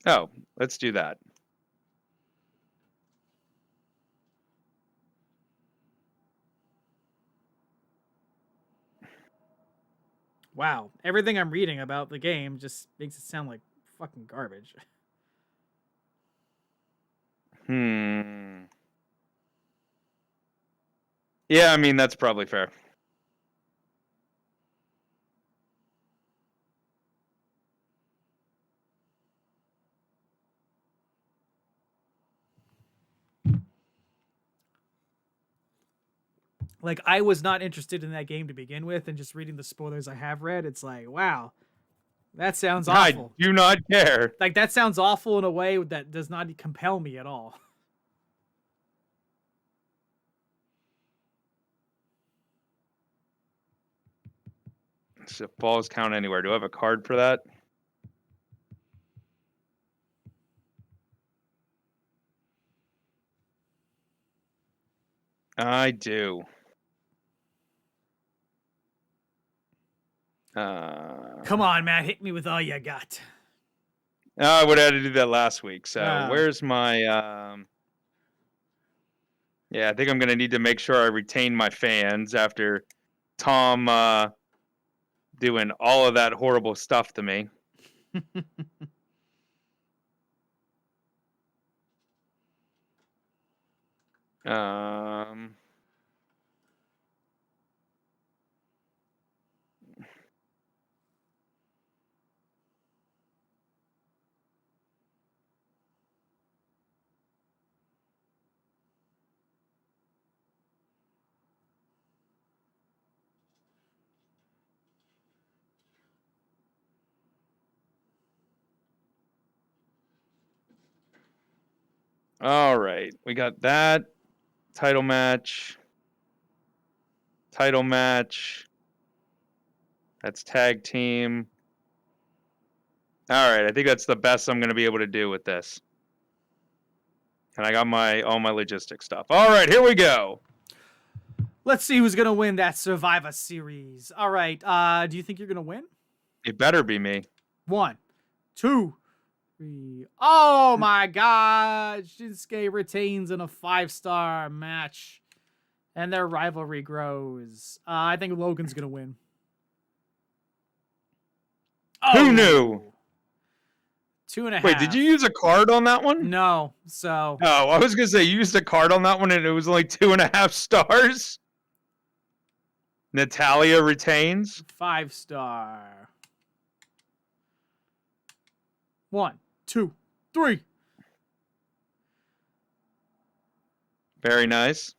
Oh, let's do that. Wow, everything I'm reading about the game just makes it sound like fucking garbage. Yeah, I mean, that's probably fair. Like, I was not interested in that game to begin with, and just reading the spoilers I have read, it's like, wow, that sounds awful. I do not care. Like, that sounds awful in a way that does not compel me at all. So balls count anywhere. Do I have a card for that? I do. Come on, Matt, hit me with all you got. I would have had to do that last week. So Oh. where's my? Yeah, I think I'm gonna need to make sure I retain my fans after Thom doing all of that horrible stuff to me. Um. All right, we got that title match. Title match. That's tag team. All right, I think that's the best I'm going to be able to do with this. And I got all my logistic stuff. All right, here we go. Let's see who's gonna win that Survivor Series. All right, do you think you're gonna win? It better be me. 1, 2, 3. Oh my God. Shinsuke retains in a 5-star match. And their rivalry grows. I think Logan's going to win. Who knew? 2.5. Wait, did you use a card on that one? No. So. Oh, I was going to say you used a card on that one and it was only 2.5 stars. Natalia retains. 5-star. 1, 2, 3. Very nice.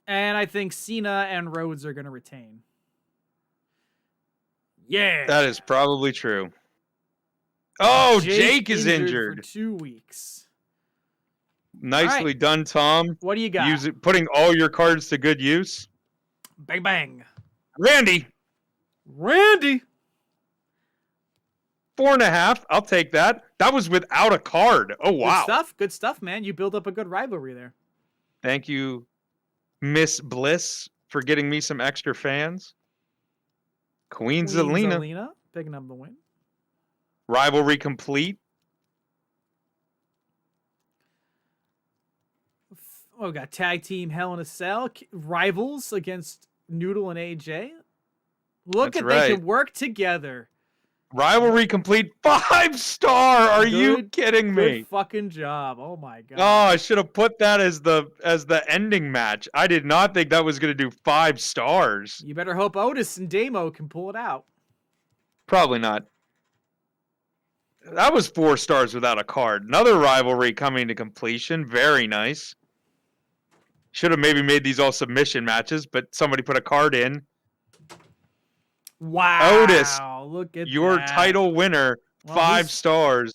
And I think Cena and Rhodes are going to retain. Yeah. That is probably true. Oh, Jake is for injured. 2 weeks. Nicely done, Tom. What do you got? Putting all your cards to good use. Bang, bang. Randy. 4.5. I'll take that. That was without a card. Oh, wow. Good stuff, man. You built up a good rivalry there. Thank you, Miss Bliss, for getting me some extra fans. Queen Zelina. Picking up the win. Rivalry complete. Oh, we got tag team Hell in a Cell. Rivals against Noodle and AJ. They can work together. Rivalry complete. 5-star. Are you kidding me? Good fucking job. Oh my God. Oh, I should have put that as the ending match. I did not think that was going to do 5 stars. You better hope Otis and Damo can pull it out. Probably not. That was 4 stars without a card. Another rivalry coming to completion. Very nice. Should have maybe made these all submission matches, but somebody put a card in. Wow. Otis, look at your that. title winner. Well, 5 stars.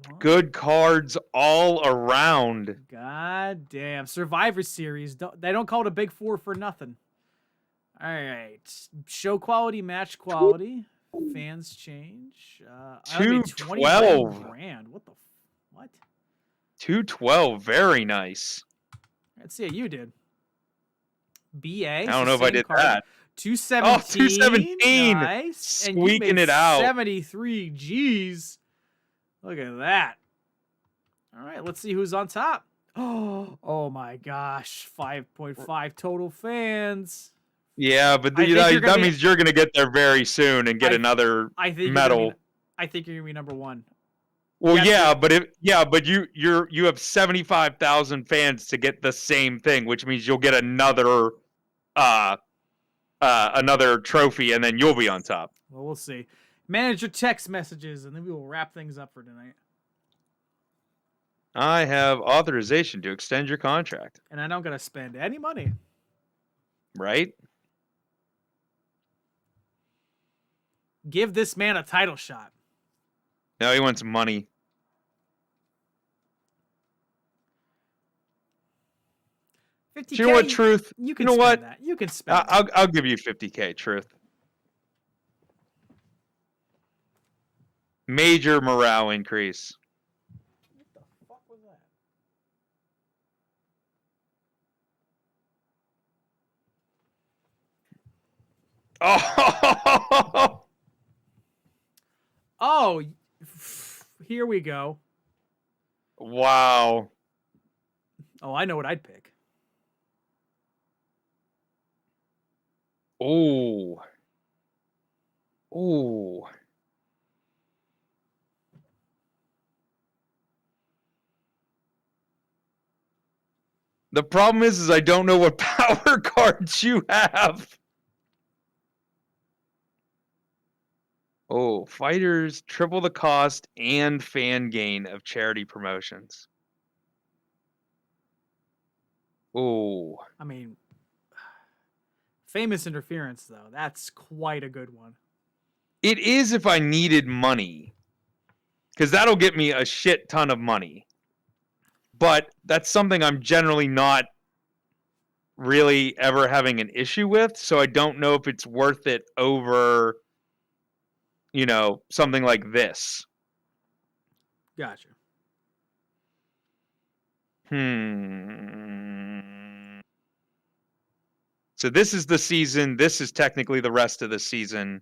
What? Good cards all around. God damn. Survivor Series. They don't call it a Big 4 for nothing. All right. Show quality, match quality. Fans change. 212 grand. What? 212. Very nice. Let's see what you did. B.A. I don't know if I did that. 217. Oh, 217. Nice. Squeaking it out. 73 G's. Look at that. All right, let's see who's on top. Oh my gosh. 5.5 total fans. Yeah, but that means you're going to get there very soon and get another medal. I think you're going to be number 1. Well, but you have 75,000 fans to get the same thing, which means you'll get another trophy, and then you'll be on top. Well, we'll see. Manage your text messages, and then we will wrap things up for tonight. I have authorization to extend your contract, and I don't got to spend any money. Right? Give this man a title shot. No, he wants money. $50K, you know what, Truth? You can spend that. You can spend that. I'll give you $50K, Truth. Major morale increase. What the fuck was that? Oh, here we go. Wow. Oh, I know what I'd pick. Oh. Oh. The problem is I don't know what power cards you have. Oh, fighters triple the cost and fan gain of charity promotions. Oh. I mean, famous interference, though. That's quite a good one. It is if I needed money. Because that'll get me a shit ton of money. But that's something I'm generally not really ever having an issue with. So I don't know if it's worth it over, something like this. Gotcha. So this is the season. This is technically the rest of the season.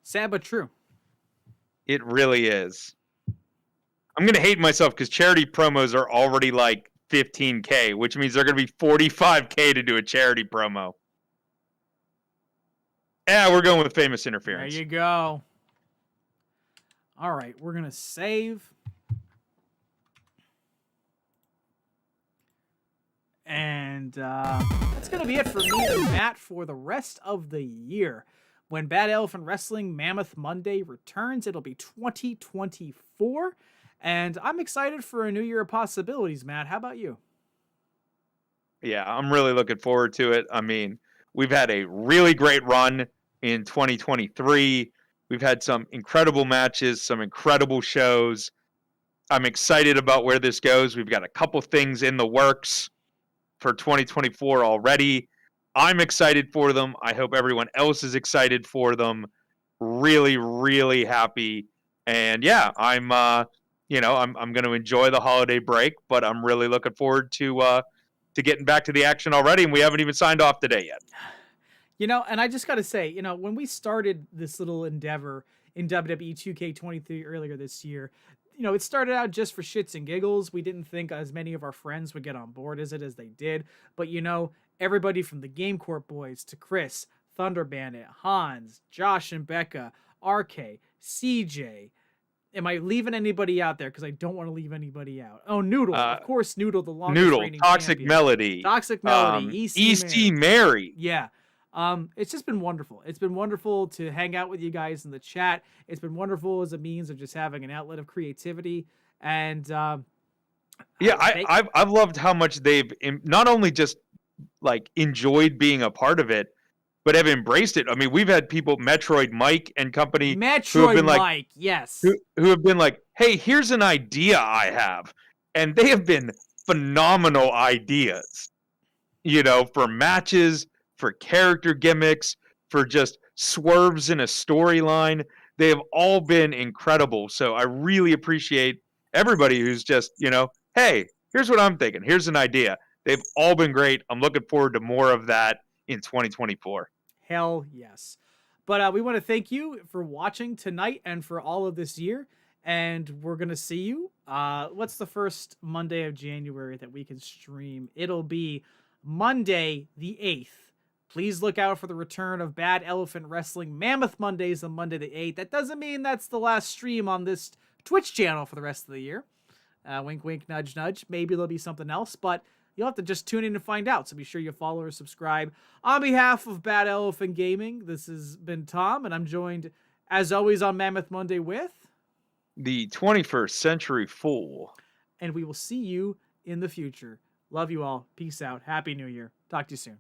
Sad but true. It really is. I'm going to hate myself because charity promos are already like 15K, which means they're going to be 45K to do a charity promo. Yeah, we're going with famous interference. There you go. All right, we're going to save. And that's going to be it for me and Matt for the rest of the year. When Bad Elephant Wrestling Mammoth Monday returns, it'll be 2024. And I'm excited for a new year of possibilities, Matt. How about you? Yeah, I'm really looking forward to it. I mean, we've had a really great run in 2023. We've had some incredible matches, some incredible shows. I'm excited about where this goes. We've got a couple things in the works for 2024 already. I'm excited for them. I hope everyone else is excited for them. Really, really happy. And yeah, I'm going to enjoy the holiday break, but I'm really looking forward to getting back to the action already. And we haven't even signed off today yet. And I just got to say, when we started this little endeavor in WWE 2K23 earlier this year, it started out just for shits and giggles. We didn't think as many of our friends would get on board as they did. But, everybody from the Game Corp boys to Chris, Thunder Bandit, Hans, Josh and Becca, RK, CJ. Am I leaving anybody out there? Because I don't want to leave anybody out. Oh, Noodle. Of course, Noodle, the longest reigning Toxic champion. Melody. Toxic Melody. EC Mary. Yeah. It's just been wonderful. It's been wonderful to hang out with you guys in the chat. It's been wonderful as a means of just having an outlet of creativity. And I've loved how much they've not only just like enjoyed being a part of it, but have embraced it. I mean, we've had people, Metroid Mike and company, who have been like, Mike, yes, who have been like, hey, here's an idea I have, and they have been phenomenal ideas, for matches, for character gimmicks, for just swerves in a storyline. They have all been incredible. So I really appreciate everybody who's just, hey, here's what I'm thinking. Here's an idea. They've all been great. I'm looking forward to more of that in 2024. Hell yes. But we want to thank you for watching tonight and for all of this year. And we're going to see you. What's the first Monday of January that we can stream? It'll be Monday the 8th. Please look out for the return of Bad Elephant Wrestling Mammoth Mondays on Monday the 8th. That doesn't mean that's the last stream on this Twitch channel for the rest of the year. Wink, wink, nudge, nudge. Maybe there'll be something else, but you'll have to just tune in to find out. So be sure you follow or subscribe. On behalf of Bad Elephant Gaming, this has been Tom, and I'm joined, as always, on Mammoth Monday with the 21st Century Fool. And we will see you in the future. Love you all. Peace out. Happy New Year. Talk to you soon.